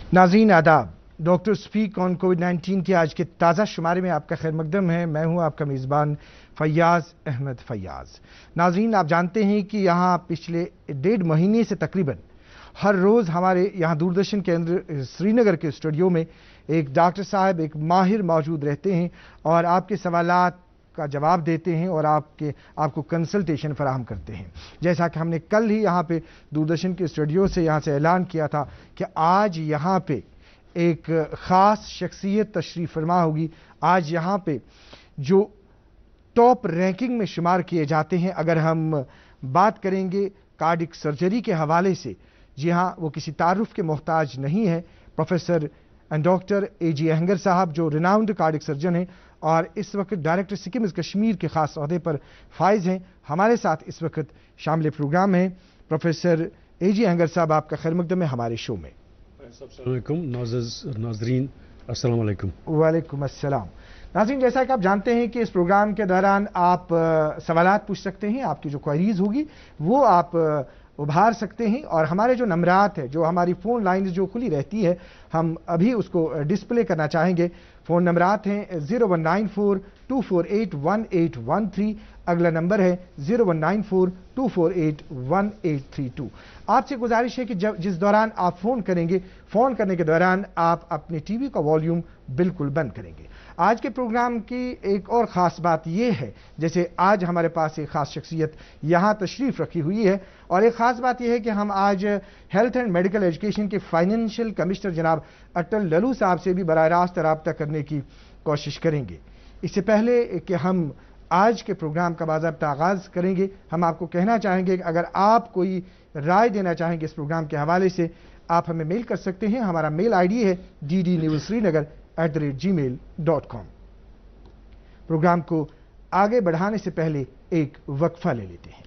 नाज़रीन आदाब। Doctor speak on कोविड-19 के आज के ताज़ा शुमारे में आपका खैर मकदम है। मैं हूं आपका मेज़बान फैयाज़ अहमद फैयाज़। नाज़रीन, आप जानते हैं कि यहाँ पिछले 1.5 महीने से तकरीबन हर रोज़ हमारे यहाँ दूरदर्शन केंद्र श्रीनगर के स्टूडियो में एक डॉक्टर साहब, एक माहिर मौजूद रहते हैं और आपके सवालात का जवाब देते हैं और आपको कंसल्टेशन फराहम करते हैं। जैसा कि हमने कल ही यहाँ पे दूरदर्शन के स्टूडियो से यहाँ से ऐलान किया था कि आज यहाँ पे एक ख़ास शख्सियत तशरीफ़ फरमा होगी। आज यहाँ पे जो टॉप रैंकिंग में शुमार किए जाते हैं, अगर हम बात करेंगे कार्डिक सर्जरी के हवाले से, जी हाँ, वो किसी तारुफ के मोहताज नहीं है। Professor and doctor A.G. A hunger साहब जो रिनाउंड कार्डिक सर्जन हैं और इस वक्त डायरेक्टर सिक्किम कश्मीर के खास ओहदे पर फाइज हैं, हमारे साथ इस वक्त शामिल प्रोग्राम हैं। Professor A.G. अहंगर साहब, आपका खैर मकदम है हमारे शो में। नाज़रीन अस्सलाम वालेकुम। वालेकुम अस्सलाम। नाज़रीन, जैसा कि आप जानते हैं कि इस प्रोग्राम के दौरान आप सवालात पूछ सकते हैं, आपकी जो क्वेरीज होगी वो आप उभार सकते हैं और हमारे जो नंबरात है, जो हमारी फ़ोन लाइन्स जो खुली रहती है, हम अभी उसको डिस्प्ले करना चाहेंगे। फ़ोन नंबरात हैं 0194-248-1813, अगला नंबर है 0194-248-1832। आपसे गुजारिश है कि जिस दौरान आप फ़ोन करेंगे, फ़ोन करने के दौरान आप अपने टीवी का वॉल्यूम बिल्कुल बंद करेंगे। आज के प्रोग्राम की एक और ख़ास बात यह है, जैसे आज हमारे पास एक ख़ास शख्सियत यहाँ तशरीफ़ रखी हुई है और एक ख़ास बात यह है कि हम आज हेल्थ एंड मेडिकल एजुकेशन के फाइनेंशियल कमिश्नर जनाब अटल डलू साहब से भी बराह रास्त रब्ता करने की कोशिश करेंगे। इससे पहले कि हम आज के प्रोग्राम का बाज़ाब्ता आगाज़ करेंगे, हम आपको कहना चाहेंगे कि अगर आप कोई राय देना चाहेंगे इस प्रोग्राम के हवाले से, आप हमें मेल कर सकते हैं। हमारा मेल ID है ddnewsrinagar@gmail.com। प्रोग्राम को आगे बढ़ाने से पहले एक वक्फा ले लेते हैं।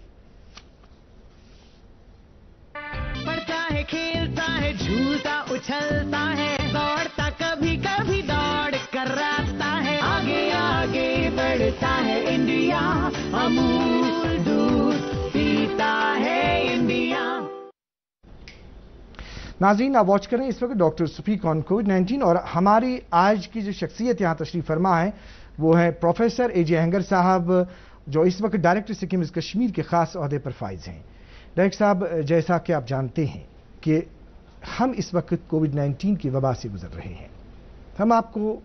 पढ़ता है, खेलता है, झूलता उछलता है, दौड़ता कभी कभी दौड़ कराता है, आगे आगे बढ़ता है इंडिया, अमूल दूध पीता है इंडिया। नाज़रीन, आप वॉच करें इस वक्त डॉक्टर स्पीक ऑन कोविड-19 और हमारी आज की जो शख्सियत यहाँ तशरीफ़ फरमा है वो है प्रोफेसर A.G. अहंगर साहब, जो इस वक्त डायरेक्टर सिक्किम कश्मीर के ख़ास ओहदे पर फाइज हैं। डायरेक्टर साहब, जैसा कि आप जानते हैं कि हम इस वक्त कोविड-19 की वबा से गुजर रहे हैं, हम आपको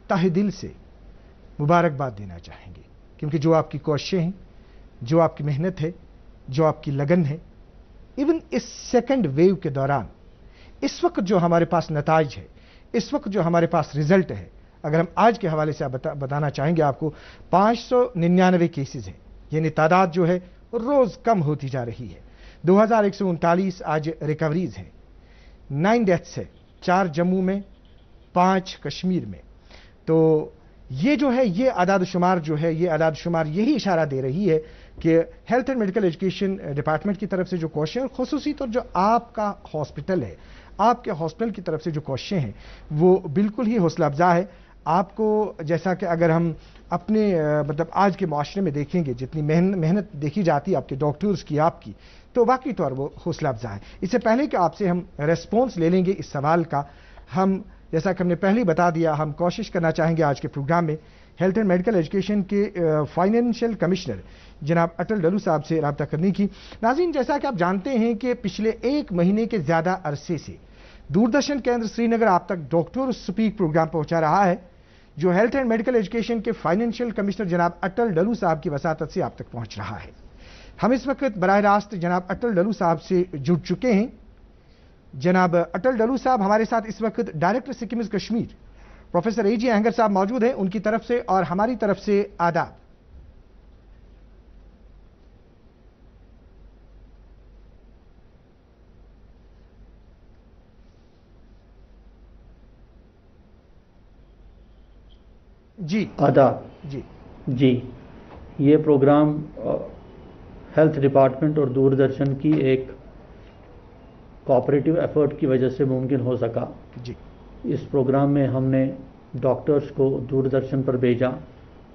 तहे दिल से मुबारकबाद देना चाहेंगे, क्योंकि जो आपकी कोशिशें हैं, जो आपकी मेहनत है, जो आपकी लगन है, इवन इस सेकेंड वेव के दौरान इस वक्त जो हमारे पास नताइज है, इस वक्त जो हमारे पास रिजल्ट है, अगर हम आज के हवाले से बताना चाहेंगे आपको, 599 केसेस हैं, यानी तादाद जो है रोज़ कम होती जा रही है। 2139 आज रिकवरीज हैं, 9 डेथ्स है, 4 जम्मू में, 5 कश्मीर में। तो ये जो है, ये आदाद शुमार जो है, ये आदाद शुमार यही इशारा दे रही है कि health and medical education department की तरफ से जो कोशिशें, और खुसूसी तौर जो आपका हॉस्पिटल है, आपके हॉस्पिटल की तरफ से जो कोशिशें हैं, वो बिल्कुल ही हौसला अफजा है। आपको जैसा कि अगर हम अपने मतलब आज के माशरे में देखेंगे, जितनी मेहनत देखी जाती है आपके डॉक्टर्स की, आपकी, तो वाकई तौर वो हौसला अफजा है। इससे पहले कि आपसे हम रेस्पॉन्स ले लेंगे इस सवाल का, हम जैसा कि हमने पहले ही बता दिया, हम कोशिश करना चाहेंगे आज के प्रोग्राम में हेल्थ एंड मेडिकल एजुकेशन के फाइनेंशियल कमिश्नर जनाब अटल डलू साहब से रब्ता करने की। नाज़रीन, जैसा कि आप जानते हैं कि पिछले 1 महीने के ज़्यादा अरसे से दूरदर्शन केंद्र श्रीनगर आप तक डॉक्टर स्पीक प्रोग्राम पहुंचा रहा है, जो हेल्थ एंड मेडिकल एजुकेशन के फाइनेंशियल कमिश्नर जनाब अटल डलू साहब की वसातत से आप तक पहुंच रहा है। हम इस वक्त बराह रास्त जनाब अटल डलू साहब से जुड़ चुके हैं। जनाब अटल डलू साहब हमारे साथ इस वक्त director Sikkim Kashmir professor A.G. A hunger साहब मौजूद हैं, उनकी तरफ से और हमारी तरफ से आदाब। जी आदाब। जी, ये प्रोग्राम हेल्थ डिपार्टमेंट और दूरदर्शन की एक कोऑपरेटिव एफर्ट की वजह से मुमकिन हो सका। जी, इस प्रोग्राम में हमने डॉक्टर्स को दूरदर्शन पर भेजा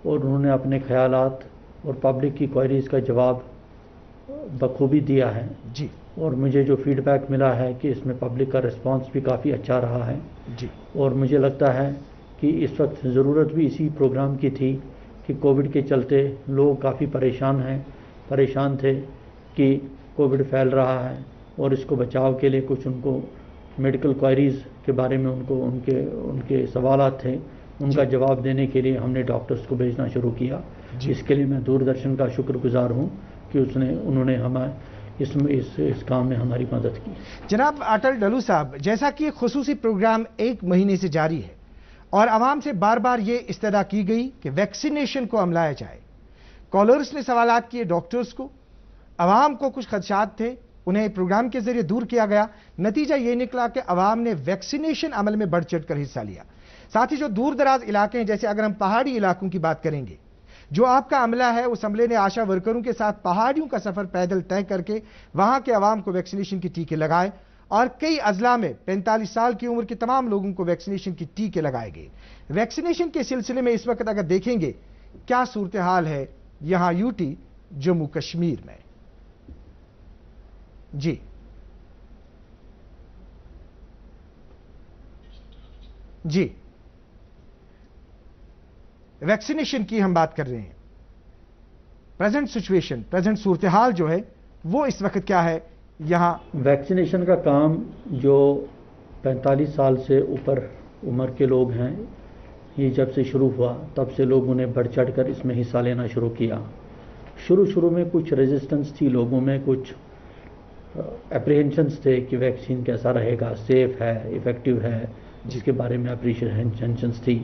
और उन्होंने अपने ख्यालात और पब्लिक की क्वेरीज का जवाब बखूबी दिया है जी और मुझे जो फीडबैक मिला है कि इसमें पब्लिक का रिस्पांस भी काफ़ी अच्छा रहा है जी और मुझे लगता है कि इस वक्त ज़रूरत भी इसी प्रोग्राम की थी कि कोविड के चलते लोग काफ़ी परेशान थे कि कोविड फैल रहा है और इसको बचाव के लिए कुछ उनको मेडिकल क्वायरीज़ के बारे में उनके सवालात थे, उनका जवाब देने के लिए हमने डॉक्टर्स को भेजना शुरू किया। इसके लिए मैं दूरदर्शन का शुक्रगुजार हूँ कि उन्होंने हमें इस काम में हमारी मदद की। जनाब अटल डल्लू साहब, जैसा कि खुसूसी प्रोग्राम 1 महीने से जारी है और आवाम से बार बार ये इस्तदा की गई कि वैक्सीनेशन को अमलाया जाए, कॉलर्स ने सवालात किए डॉक्टर्स को, आवाम को कुछ खदशात थे, उन्हें प्रोग्राम के जरिए दूर किया गया। नतीजा ये निकला कि आवाम ने वैक्सीनेशन अमल में बढ़ चढ़ कर हिस्सा लिया। साथ ही जो दूर दराज इलाके हैं, जैसे अगर हम पहाड़ी इलाकों की बात करेंगे, जो आपका अमला है उस अमले ने आशा वर्करों के साथ पहाड़ियों का सफर पैदल तय करके वहां के आवाम को वैक्सीनेशन के टीके लगाए और कई अजला में 45 साल की उम्र के तमाम लोगों को वैक्सीनेशन के टीके लगाए गए। वैक्सीनेशन के सिलसिले में इस वक्त अगर देखेंगे क्या सूरत हाल है यहां यूटी जम्मू कश्मीर में? जी जी, वैक्सीनेशन की हम बात कर रहे हैं। प्रेजेंट सिचुएशन, प्रेजेंट सूरत हाल जो है वो इस वक्त क्या है यहां? वैक्सीनेशन का काम जो 45 साल से ऊपर उम्र के लोग हैं, ये जब से शुरू हुआ तब से लोगों ने बढ़ चढ़ कर इसमें हिस्सा लेना शुरू किया। शुरू में कुछ रेजिस्टेंस थी लोगों में, कुछ एप्रीहेंशंस थे कि वैक्सीन कैसा रहेगा, सेफ है, इफेक्टिव है, जिसके बारे में एप्रीहेंशंस थी।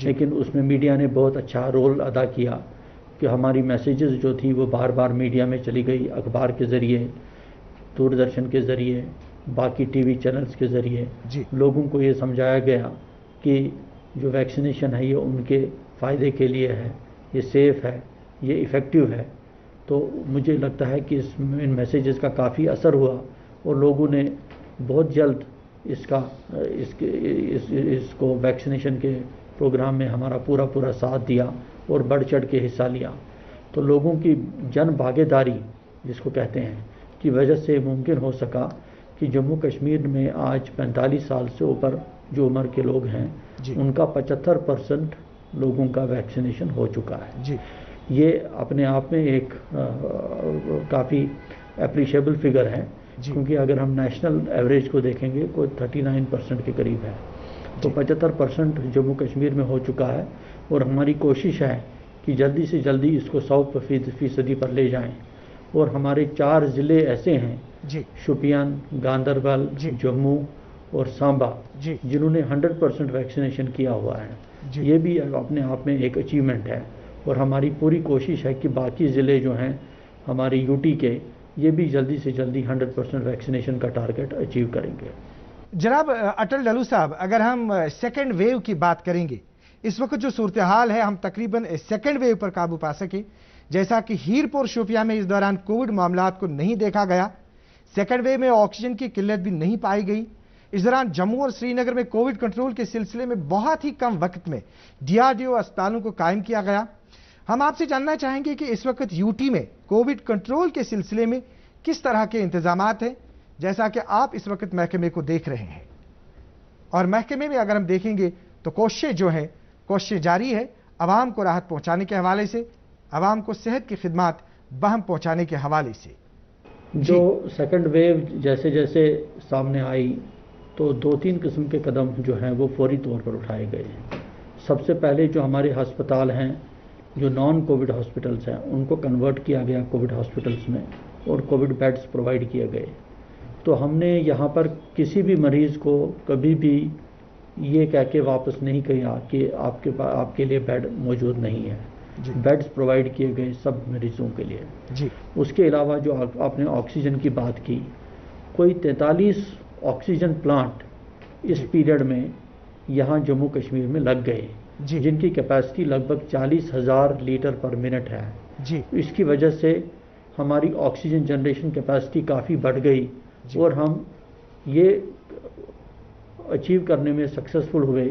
लेकिन उसमें मीडिया ने बहुत अच्छा रोल अदा किया कि हमारी मैसेजेस जो थी वो बार बार मीडिया में चली गई, अखबार के ज़रिए, दूरदर्शन के ज़रिए, बाकी टीवी चैनल्स के ज़रिए लोगों को ये समझाया गया कि जो वैक्सीनेशन है ये उनके फ़ायदे के लिए है, ये सेफ़ है, ये इफ़ेक्टिव है। तो मुझे लगता है कि इन मैसेजेस का काफ़ी असर हुआ और लोगों ने बहुत जल्द इसको वैक्सीनेशन के प्रोग्राम में हमारा पूरा साथ दिया और बढ़ चढ़ के हिस्सा लिया। तो लोगों की जन भागीदारी जिसको कहते हैं की वजह से मुमकिन हो सका कि जम्मू कश्मीर में आज 45 साल से ऊपर जो उम्र के लोग हैं उनका 75% लोगों का वैक्सीनेशन हो चुका है जी। ये अपने आप में एक काफ़ी अप्रिशिएबल फिगर है, क्योंकि अगर हम नेशनल एवरेज को देखेंगे कोई 39% के करीब है। तो 75% जम्मू कश्मीर में हो चुका है और हमारी कोशिश है कि जल्दी से जल्दी इसको 100% पर ले जाएं। और हमारे 4 ज़िले ऐसे हैं शोपियान, गांदरबल, जम्मू और सांबा जिन्होंने 100% वैक्सीनेशन किया हुआ है। ये भी अपने आप में एक अचीवमेंट है और हमारी पूरी कोशिश है कि बाकी ज़िले जो हैं हमारे यूटी के, ये भी जल्दी से जल्दी 100% वैक्सीनेशन का टारगेट अचीव करेंगे। जनाब अटल डल्लू साहब, अगर हम सेकेंड वेव की बात करेंगे, इस वक्त जो सूरत हाल है हम तकरीबन सेकेंड वेव पर काबू पा सके, जैसा कि हीरपुर शोपिया में इस दौरान कोविड मामलात को नहीं देखा गया, सेकेंड वेव में ऑक्सीजन की किल्लत भी नहीं पाई गई। इस दौरान जम्मू और श्रीनगर में कोविड कंट्रोल के सिलसिले में बहुत ही कम वक्त में DRDO अस्पतालों को कायम किया गया। हम आपसे जानना चाहेंगे कि इस वक्त यूटी में कोविड कंट्रोल के सिलसिले में किस तरह के इंतजामात हैं, जैसा कि आप इस वक्त महकमे को देख रहे हैं। और महकमे में अगर हम देखेंगे तो कोशिशें जो हैं कोशिशें जारी है आवाम को राहत पहुंचाने के हवाले से, आवाम को सेहत की खिदमात बहम पहुंचाने के हवाले से। जो सेकंड वेव जैसे जैसे सामने आई तो 2-3 किस्म के कदम जो हैं वो फौरी तौर पर उठाए गए हैं। सबसे पहले जो हमारे अस्पताल हैं, जो नॉन कोविड हॉस्पिटल्स हैं, उनको कन्वर्ट किया गया कोविड हॉस्पिटल्स में और कोविड बेड्स प्रोवाइड किए गए। तो हमने यहाँ पर किसी भी मरीज़ को कभी भी ये कह के वापस नहीं किया कि आपके लिए बेड मौजूद नहीं है। बेड्स प्रोवाइड किए गए सब मरीजों के लिए जी। उसके अलावा जो आपने ऑक्सीजन की बात की, कोई 43 ऑक्सीजन प्लांट इस पीरियड में यहाँ जम्मू कश्मीर में लग गए, जिनकी कैपेसिटी लगभग 40,000 लीटर पर मिनट है जी। इसकी वजह से हमारी ऑक्सीजन जनरेशन कैपेसिटी काफ़ी बढ़ गई और हम ये अचीव करने में सक्सेसफुल हुए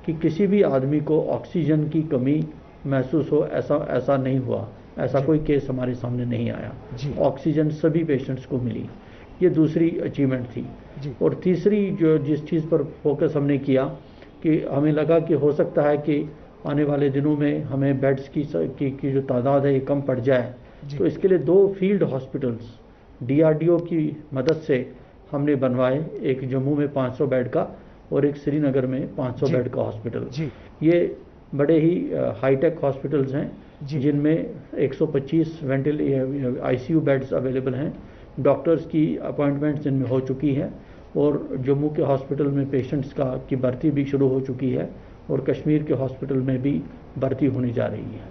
कि किसी भी आदमी को ऑक्सीजन की कमी महसूस हो ऐसा नहीं हुआ। ऐसा कोई केस हमारे सामने नहीं आया। जी। ऑक्सीजन सभी पेशेंट्स को मिली, ये दूसरी अचीवमेंट थी। जी। और तीसरी जो जिस चीज़ पर फोकस हमने किया कि हमें लगा कि हो सकता है कि आने वाले दिनों में हमें बेड्स की जो तादाद है ये कम पड़ जाए, तो इसके लिए 2 फील्ड हॉस्पिटल्स DRDO की मदद से हमने बनवाए, एक जम्मू में 500 बेड का और एक श्रीनगर में 500 बेड का हॉस्पिटल। ये बड़े ही हाईटेक हॉस्पिटल्स हैं जिनमें 125 ICU बेड्स अवेलेबल हैं, डॉक्टर्स की अपॉइंटमेंट्स इनमें हो चुकी है और जम्मू के हॉस्पिटल में पेशेंट्स की भर्ती भी शुरू हो चुकी है और कश्मीर के हॉस्पिटल में भी भर्ती होने जा रही है।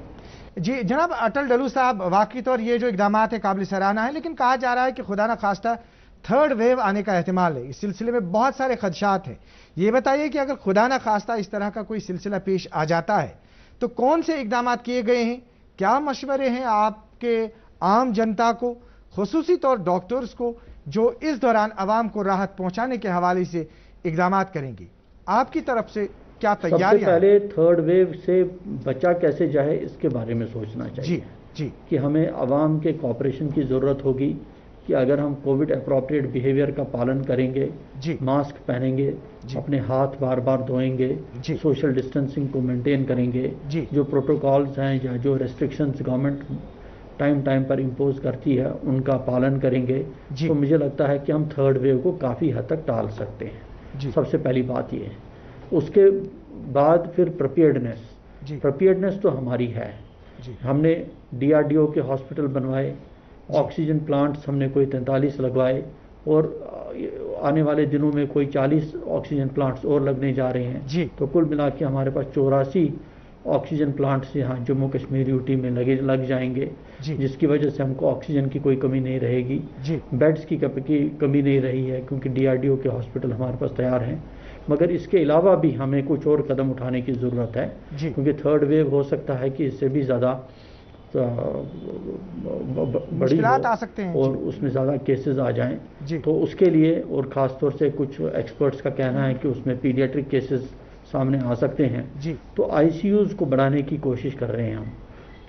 जी जनाब अटल डल्लू साहब, वाकई तौर ये जो इकदाम है काबिल सराहना है, लेकिन कहा जा रहा है कि खुदा न खास्ता 3rd वेव आने का एहतिमाल है। इस सिलसिले में बहुत सारे खदशात हैं। ये बताइए कि अगर खुदा न खास्ता इस तरह का कोई सिलसिला पेश आ जाता है तो कौन से इकदाम किए गए हैं, क्या मशवरे हैं आपके आम जनता को, खुसूसी तौर डॉक्टर्स को, जो इस दौरान आवाम को राहत पहुंचाने के हवाले से इकदाम करेंगे? आपकी तरफ से क्या तैयारियां? सबसे पहले 3rd वेव से बचा कैसे जाए इसके बारे में सोचना चाहिए। जी कि हमें आवाम के कॉपरेशन की ज़रूरत होगी कि अगर हम कोविड अप्रोप्रिएट बिहेवियर का पालन करेंगे, मास्क पहनेंगे, अपने हाथ बार बार धोएंगे, सोशल डिस्टेंसिंग को मेंटेन करेंगे, जो प्रोटोकॉल्स हैं या जो रेस्ट्रिक्शंस गवर्नमेंट टाइम टाइम पर इम्पोज करती है उनका पालन करेंगे, तो मुझे लगता है कि हम 3rd वेव को काफ़ी हद तक टाल सकते हैं। सबसे पहली बात ये है। उसके बाद फिर प्रिपेयर्डनेस तो हमारी है। हमने DRDO के हॉस्पिटल बनवाए, ऑक्सीजन प्लांट्स हमने कोई 43 लगवाए और आने वाले दिनों में कोई 40 ऑक्सीजन प्लांट्स और लगने जा रहे हैं। तो कुल मिला के हमारे पास 84 ऑक्सीजन प्लांट्स यहाँ जम्मू कश्मीर UT में लग जाएंगे, जिसकी वजह से हमको ऑक्सीजन की कोई कमी नहीं रहेगी। बेड्स की कमी नहीं रही है क्योंकि DRDO के हॉस्पिटल हमारे पास तैयार हैं। मगर इसके अलावा भी हमें कुछ और कदम उठाने की ज़रूरत है क्योंकि 3rd वेव हो सकता है कि इससे भी ज़्यादा बड़ी आ सकते हैं और उसमें ज़्यादा केसेस आ जाएं। तो उसके लिए और ख़ास तौर से कुछ एक्सपर्ट्स का कहना है कि उसमें पीडियाट्रिक केसेस सामने आ सकते हैं। तो ICUs को बढ़ाने की कोशिश कर रहे हैं हम।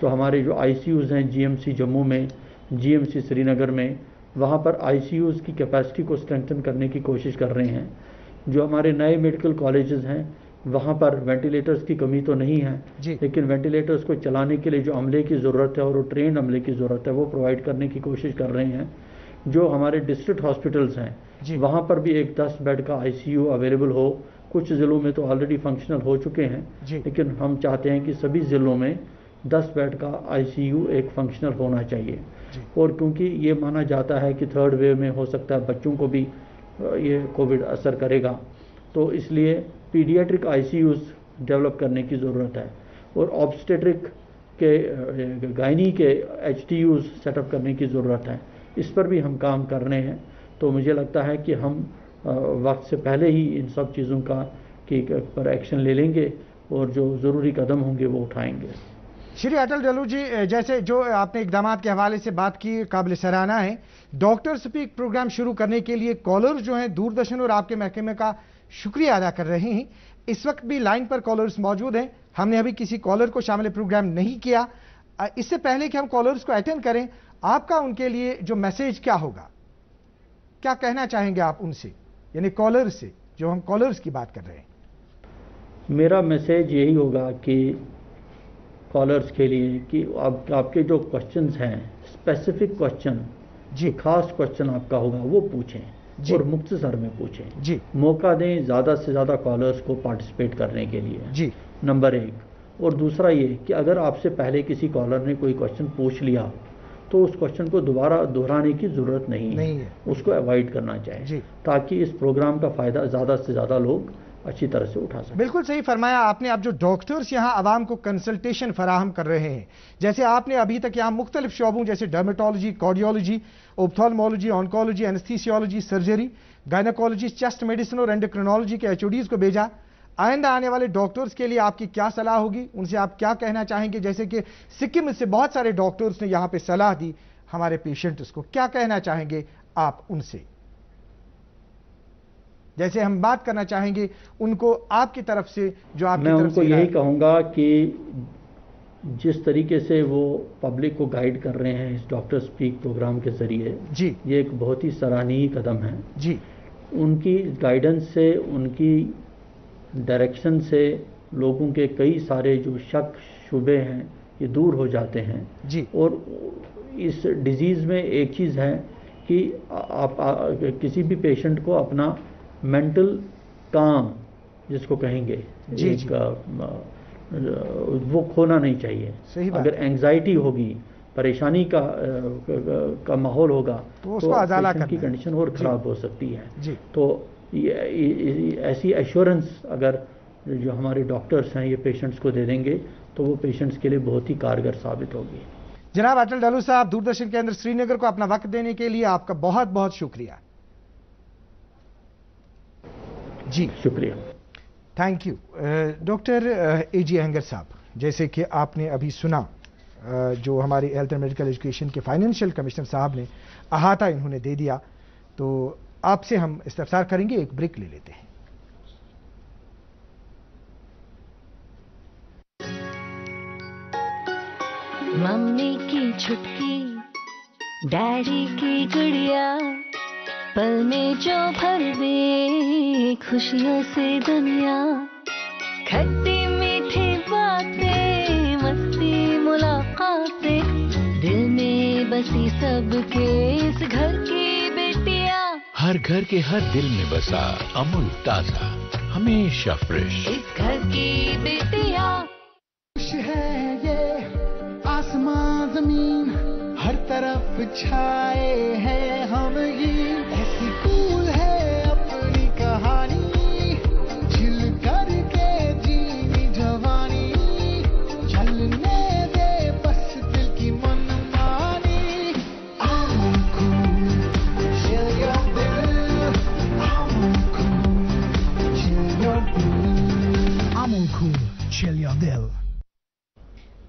तो हमारे जो ICUs हैं GMC जम्मू में, GMC श्रीनगर में, वहाँ पर ICUs की कैपेसिटी को स्ट्रेंथन करने की कोशिश कर रहे हैं। जो हमारे नए मेडिकल कॉलेजेस हैं वहाँ पर वेंटिलेटर्स की कमी तो नहीं है, लेकिन वेंटिलेटर्स को चलाने के लिए जो अमले की ज़रूरत है और वो ट्रेंड अमले की ज़रूरत है वो प्रोवाइड करने की कोशिश कर रहे हैं। जो हमारे डिस्ट्रिक्ट हॉस्पिटल्स हैं वहाँ पर भी एक 10 बेड का ICU अवेलेबल हो। कुछ ज़िलों में तो ऑलरेडी फंक्शनल हो चुके हैं, लेकिन हम चाहते हैं कि सभी ज़िलों में 10 बेड का ICU एक फंक्शनल होना चाहिए। और क्योंकि ये माना जाता है कि 3rd वेव में हो सकता है बच्चों को भी ये कोविड असर करेगा, तो इसलिए पीडियाट्रिक ICUs डेवलप करने की ज़रूरत है और ऑब्स्टेट्रिक के गायनी के HTUs सेटअप करने की ज़रूरत है। इस पर भी हम काम कर रहे हैं। तो मुझे लगता है कि हम वक्त से पहले ही इन सब चीज़ों पर एक्शन ले लेंगे और जो ज़रूरी कदम होंगे वो उठाएंगे। श्री अटल डल्लू जी, जैसे जो आपने इकदाम के हवाले से बात की काबिल सराहना है। डॉक्टर स्पीक प्रोग्राम शुरू करने के लिए कॉलर्स जो हैं दूरदर्शन और आपके महकमे का शुक्रिया अदा कर रहे हैं। इस वक्त भी लाइन पर कॉलर्स मौजूद हैं। हमने अभी किसी कॉलर को शामिल प्रोग्राम नहीं किया। इससे पहले कि हम कॉलर्स को अटेंड करें, आपका उनके लिए जो मैसेज क्या होगा, क्या कहना चाहेंगे आप उनसे, यानी कॉलर्स से, जो हम कॉलर्स की बात कर रहे हैं? मेरा मैसेज यही होगा कि कॉलर्स के लिए कि आपके जो क्वेश्चंस हैं, स्पेसिफिक क्वेश्चन, खास क्वेश्चन आपका होगा वो पूछें और मुख्तसर में पूछें। मौका दें ज़्यादा से ज़्यादा कॉलर्स को पार्टिसिपेट करने के लिए, नंबर 1। और दूसरा ये कि अगर आपसे पहले किसी कॉलर ने कोई क्वेश्चन पूछ लिया तो उस क्वेश्चन को दोबारा दोहराने की ज़रूरत नहीं है। उसको अवॉइड करना चाहिए ताकि इस प्रोग्राम का फ़ायदा ज़्यादा से ज़्यादा लोग अच्छी तरह से उठा सकें। बिल्कुल सही फरमाया आपने। अब जो डॉक्टर्स यहाँ आवाम को कंसल्टेशन फराहम कर रहे हैं, जैसे आपने अभी तक यहाँ मुख्तलिफ शोबों जैसे dermatology, cardiology, ophthalmology, oncology, anaesthesiology, surgery, gynaecology, chest medicine और एंडोक्रिनोलॉजी के HODs को भेजा। आइंदा आने वाले डॉक्टर्स के लिए आपकी क्या सलाह होगी, उनसे आप क्या कहना चाहेंगे? जैसे कि सिक्किम से बहुत सारे डॉक्टर्स ने यहाँ पे सलाह दी हमारे पेशेंट्स को, क्या कहना चाहेंगे आप उनसे? जैसे हम बात करना चाहेंगे उनको आपकी तरफ से, जो आपकी मैं तरफ उनको से यही कहूँगा कि جس طریقے سے وہ پبلک کو گائیڈ کر رہے ہیں اس ڈاکٹر سپیک پروگرام کے ذریعے، جی یہ ایک بہت ہی سراہنیہ قدم ہے۔ جی ان کی گائیڈنس سے، ان کی ڈائریکشن سے لوگوں کے کئی سارے جو شک شبے ہیں یہ دور ہو جاتے ہیں۔ جی اور اس ڈیزیز میں ایک چیز ہے کہ آپ کسی بھی پیشنٹ کو اپنا مینٹل کام جس کو کہیں گے، جی ایک وہ کھونا نہیں چاہیے۔ صحیح بات۔ اگر اینگزائٹی ہوگی، پریشانی کا ماحول ہوگا تو اس کو ازالہ پیشنٹ کی کرنا ہے۔ کنڈیشن اور خراب ہو سکتی ہے۔ جی تو ایسی ایشورنس اگر جو ہمارے ڈاکٹرس ہیں یہ پیشنٹس کو دے دیں گے تو وہ پیشنٹس کے لیے بہت ہی کارگر ثابت ہوگی۔ جناب اٹل ڈھلو صاحب، دوردرشن کیندر سری نگر کو اپنا وقت دینے کے لیے آپ کا بہت بہت شکریہ۔ جی شکریہ۔ Thank you. ڈاکٹر اے جی اہنگر صاحب، جیسے کہ آپ نے ابھی سنا جو ہمارے ہیلتھ اینڈ میڈیکل ایجوکیشن کے فائنینشیل کمشنر صاحب نے احاطہ انہوں نے دے دیا، تو آپ سے ہم استفسار کریں گے، ایک بریک لے لیتے ہیں۔ ممی کی چھٹکی، ڈیڈی کی گڑیا، پل میں جو بھر دے خوشیوں سے دنیا، کھٹی میٹھی باتیں، مستی ملاقاتیں، دل میں بسی سب کے اس گھر کی بیٹیاں، ہر گھر کے ہر دل میں بسا امول تازہ، ہمیشہ فریش، اس گھر کی بیٹیاں۔ خوش ہے یہ آسمان زمین، ہر طرف چھائے ہیں ہم یہ، ایسی کول ہے اپنی کہانی، جل کر کے جینی جوانی، چلنے دے بس دل کی من مانی، I'm cool, chill your dill, I'm cool, chill your dill, I'm cool, chill your dill۔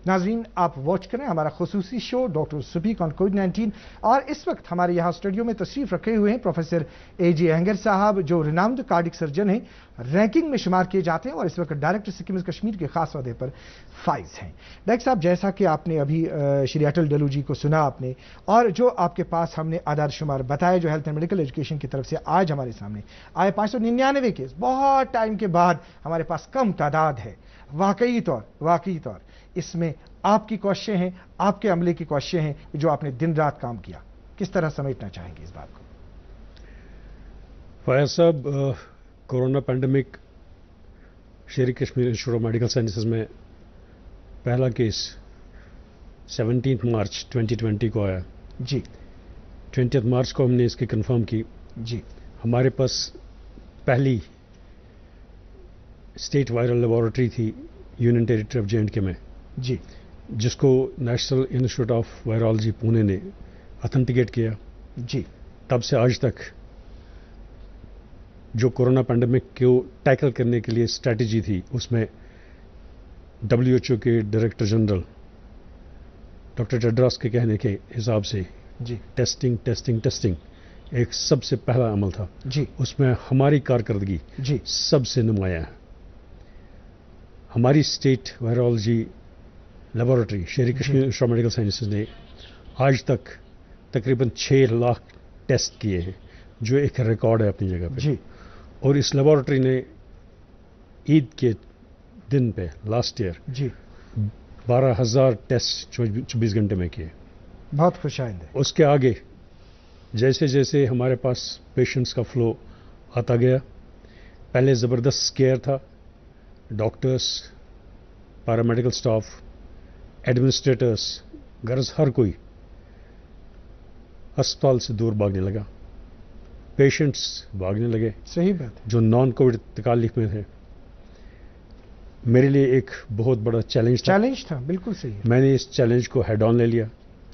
ناظرین، آپ واچ کریں ہمارا خصوصی شو ڈاکٹر سپیک آن کووڈ-19، اور اس وقت ہمارے یہاں اسٹوڈیو میں تشریف رکھے ہوئے ہیں پروفیسر اے جی اہنگر صاحب، جو ریناؤنڈ کارڈک سرجن ہیں، رینکنگ میں شمار کیے جاتے ہیں اور اس وقت ڈائریکٹر سکمز کشمیر کے خاص عہدے پر فائز ہیں۔ ڈاکٹر صاحب، جیسا کہ آپ نے ابھی شری اٹل ڈھلو جی کو سنا آپ نے، اور جو آپ کے پاس ہم نے اعداد شمار بتایا جو ہیلتھ اینڈ میڈیکل ایجوکیشن کی طرف سے آج ہمارے سامنے آئے، 599 کیس، بہت ٹائم کے بعد ہمارے پاس کم تعداد ہے۔ واقعی طور اس میں آپ کی کوششیں ہیں، آپ کے عملے کی کوششیں ہیں جو آپ نے دن رات کام کیا، کس طرح سمیٹنا چاہیں گے اس بات کو؟ فیاض صاحب، کورونا پینڈیمک شیر Kashmir institute of medical sciences میں پہلا کیس 17 مارچ 2020 کو آیا۔ جی 20 مارچ کو ہم نے اس کی کنفرم کی۔ جی ہمارے پاس پہلی اسٹیٹ وائرل لیبارٹری تھی union territory of J and کے میں، جی جس کو نیشنل انسٹیٹیوٹ آف وائرالوجی پونے نے اتھینٹیکیٹ کیا۔ جی تب سے آج تک جو کورونا پینڈیمک کو ٹیکل کرنے کے لیے اسٹریٹجی تھی، اس میں WHO کے ڈائریکٹر جنرل ڈاکٹر ٹیڈراس کے کہنے کے حساب سے جی ٹیسٹنگ ایک سب سے پہلا عمل تھا۔ جی اس میں ہماری کارکردگی جی سب سے نمایاں ہے۔ ہماری اسٹیٹ وائرالوجی لیبارٹری شہری Kashmir institute of medical sciences نے آج تک تقریباً 6 لاکھ ٹیسٹ کیے ہیں، جو ایک ریکارڈ ہے اپنی جگہ پہ۔ جی اور اس لیبارٹری نے عید کے دن پہ لاسٹ ایئر جی 12,000 ٹیسٹ 24 گھنٹے میں کیے۔ بہت خوش آئندہ۔ اس کے آگے جیسے جیسے ہمارے پاس پیشنٹس کا فلو آتا گیا، پہلے زبردست کیئر تھا، ڈاکٹرز، پیرامیڈیکل سٹاف، ایڈمنسٹریٹرز، غرض ہر کوئی ہسپتال سے دور بھاگنے لگا، پیشنٹس بھاگنے لگے صحیح بات۔ جو نان کووڈ تکالیف میں تھے۔ میرے لیے ایک بہت بڑا چیلنج تھا، بالکل صحیح ہے۔ میں نے اس چیلنج کو ہیڈ آن لے لیا۔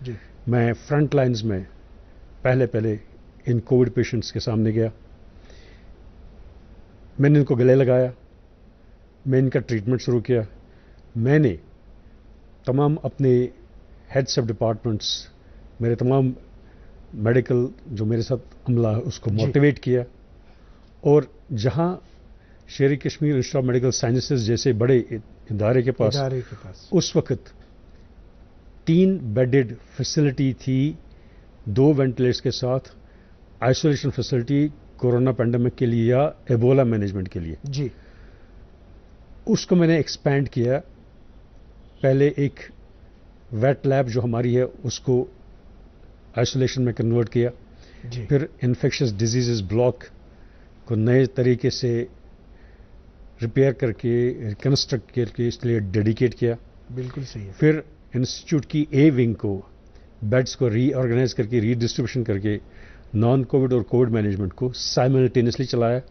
جی میں فرنٹ لائنز میں پہلے ان کووڈ پیشنٹس کے سامنے گیا، میں نے ان کو گلے لگایا، میں ان کا ٹریٹمنٹ شروع کیا۔ میں نے تمام اپنے ہیڈس آف ڈپارٹمنٹس، میرے تمام میڈیکل جو میرے ساتھ عملہ ہے اس کو موٹیویٹ کیا، اور جہاں شیر Kashmir institute of medical sciences جیسے بڑے ادارے کے پاس اس وقت 3 बेडेड फैसिलिटी थी, 2 वेंटिलेटर्स के साथ, आइसोलेशन फैसिलिटी कोरोना पैंडेमिक के लिए या एबोला मैनेजमेंट के लिए। जी, उसको मैंने एक्सपैंड किया। पहले एक वेट लैब जो हमारी है उसको आइसोलेशन में कन्वर्ट किया, जी, फिर इन्फेक्शियस डिजीजेस ब्लॉक को नए तरीके से रिपेयर करके रिकन्स्ट्रक्ट करके इसलिए डेडिकेट किया। बिल्कुल सही है। फिर इंस्टीट्यूट की ए विंग को बेड्स को रीऑर्गेनाइज करके रीडिस्ट्रीब्यूशन करके नॉन कोविड और कोविड मैनेजमेंट को साइमल्टेनियसली चलाया।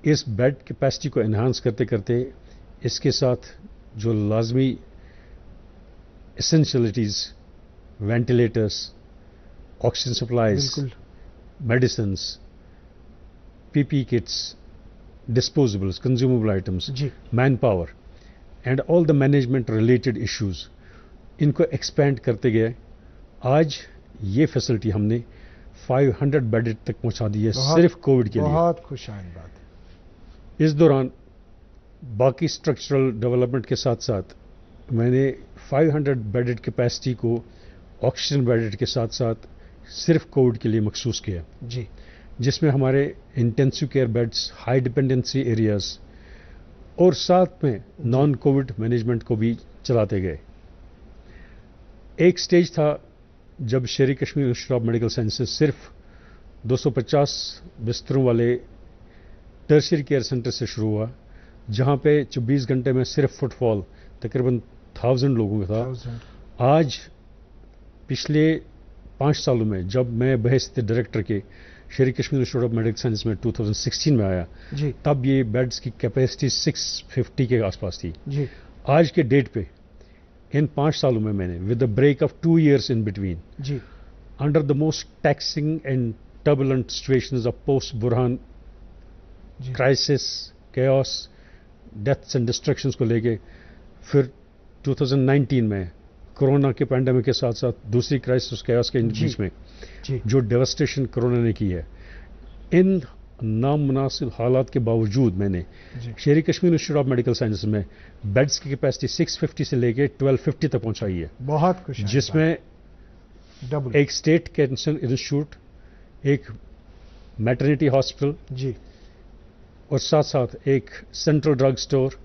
इस बेड कैपेसिटी को एनहांस करते करते इसके साथ जो लाजमी एसेंशियलिटीज, वेंटिलेटर्स, ऑक्सीजन सप्लाईज, बिल्कुल, medicines, PP kits, disposables, consumable items, जी, manpower and all the management related issues, इनको expand करते गए। आज ये फैसिलिटी हमने 500 बेड तक पहुंचा दी है सिर्फ कोविड के लिए। बहुत खुशाइन बात है। इस दौरान बाकी स्ट्रक्चरल डेवलपमेंट के साथ साथ मैंने 500 बेडेड कैपेसिटी को ऑक्सीजन बेडेड के साथ साथ सिर्फ कोविड के लिए मखसूस किया, जी, जिसमें हमारे intensive care beds, high dependency areas और साथ में नॉन कोविड मैनेजमेंट को भी चलाते गए। एक स्टेज था जब शेर Kashmir institute of medical sciences सिर्फ 250 बिस्तरों वाले टर्शियरी केयर सेंटर से शुरू हुआ, जहां पे 24 घंटे में सिर्फ फुटफॉल तकरीबन 1000 लोगों का था। आज पिछले 5 सालों में जब मैं बहसते डायरेक्टर के शेर Kashmir institute of medical science में 2016 में आया, जी, तब ये बेड्स की कैपेसिटी 650 के आसपास थी। जी, आज के डेट पे इन 5 सालों में मैंने with the break of 2 years in between, जी, under the most taxing and turbulent situations of post Burhan जी, crisis, chaos, deaths and destructions को लेके, फिर 2019 में कोरोना के पैंडेमिक के साथ साथ दूसरी क्राइसिस chaos के जी, बीच में जी, जो डेवस्टेशन कोरोना ने की है, इन नामुनासिब हालात के बावजूद मैंने जी, शेर Kashmir institute of medical sciences में बेड्स की कैपेसिटी 650 से लेके 1250 तक पहुंचाई है, बहुत खुश जिसमें डबल, एक स्टेट कैंसर इंस्टीट्यूट, एक मैटरनिटी हॉस्पिटल जी, और साथ साथ एक सेंट्रल ड्रग स्टोर,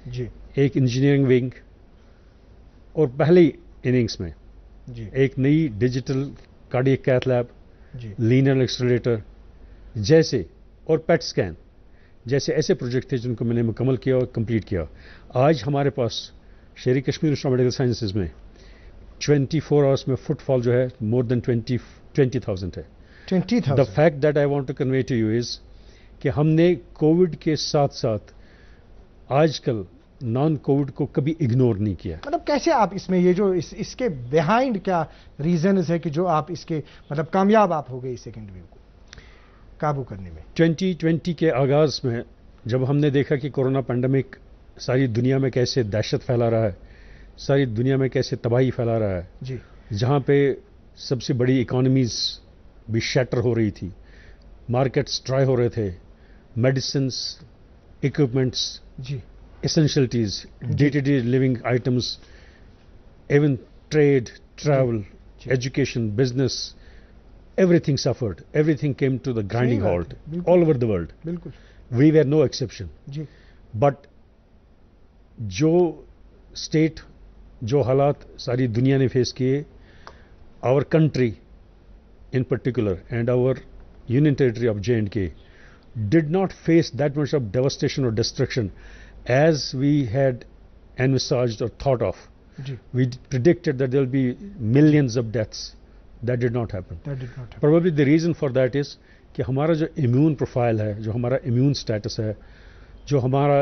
जी, एक इंजीनियरिंग विंग और पहली इनिंग्स में जी, एक नई डिजिटल कार्डियक कैथ लैब, जी, लीनियर एक्सेलरेटर जैसे और पेट स्कैन जैसे ऐसे प्रोजेक्ट थे जिनको मैंने मुकम्मल किया और कंप्लीट किया। आज हमारे पास शेर Kashmir institute of medical sciences में 24 आवर्स में फुटफॉल जो है मोर देन 20,000 है। 20,000। The fact that I want to convey to you is कि हमने कोविड के साथ साथ आजकल नॉन कोविड को कभी इग्नोर नहीं किया। मतलब कैसे आप इसमें ये जो इसके बिहाइंड क्या रीजंस है कि जो आप इसके मतलब कामयाब आप हो गए इस सेकेंड वेव को काबू करने में? 2020 के आगाज में जब हमने देखा कि कोरोना पैंडेमिक सारी दुनिया में कैसे दहशत फैला रहा है, सारी दुनिया में कैसे तबाही फैला रहा है, जी, जहां पे सबसे बड़ी इकोनॉमीज भी शैटर हो रही थी, मार्केट्स ड्राई हो रहे थे, medicines, equipments, ji, essentialities, day-to-day living items, even trade, travel, education, business, everything suffered. Everything came to the grinding सही बात halt है, बिल्कुल। all over the world. बिल्कुल, We were no exception. जी, But जो स्टेट, जो हालात सारी दुनिया ने फेस किए, our country in particular and our union territory of J&K did not face that much of devastation or destruction as we had envisaged or thought of. Ji, We predicted that there will be millions of deaths. That did not happen. that did not happen. Probably the reason for that is कि हमारा जो immune profile है, जो हमारा immune status है, जो हमारा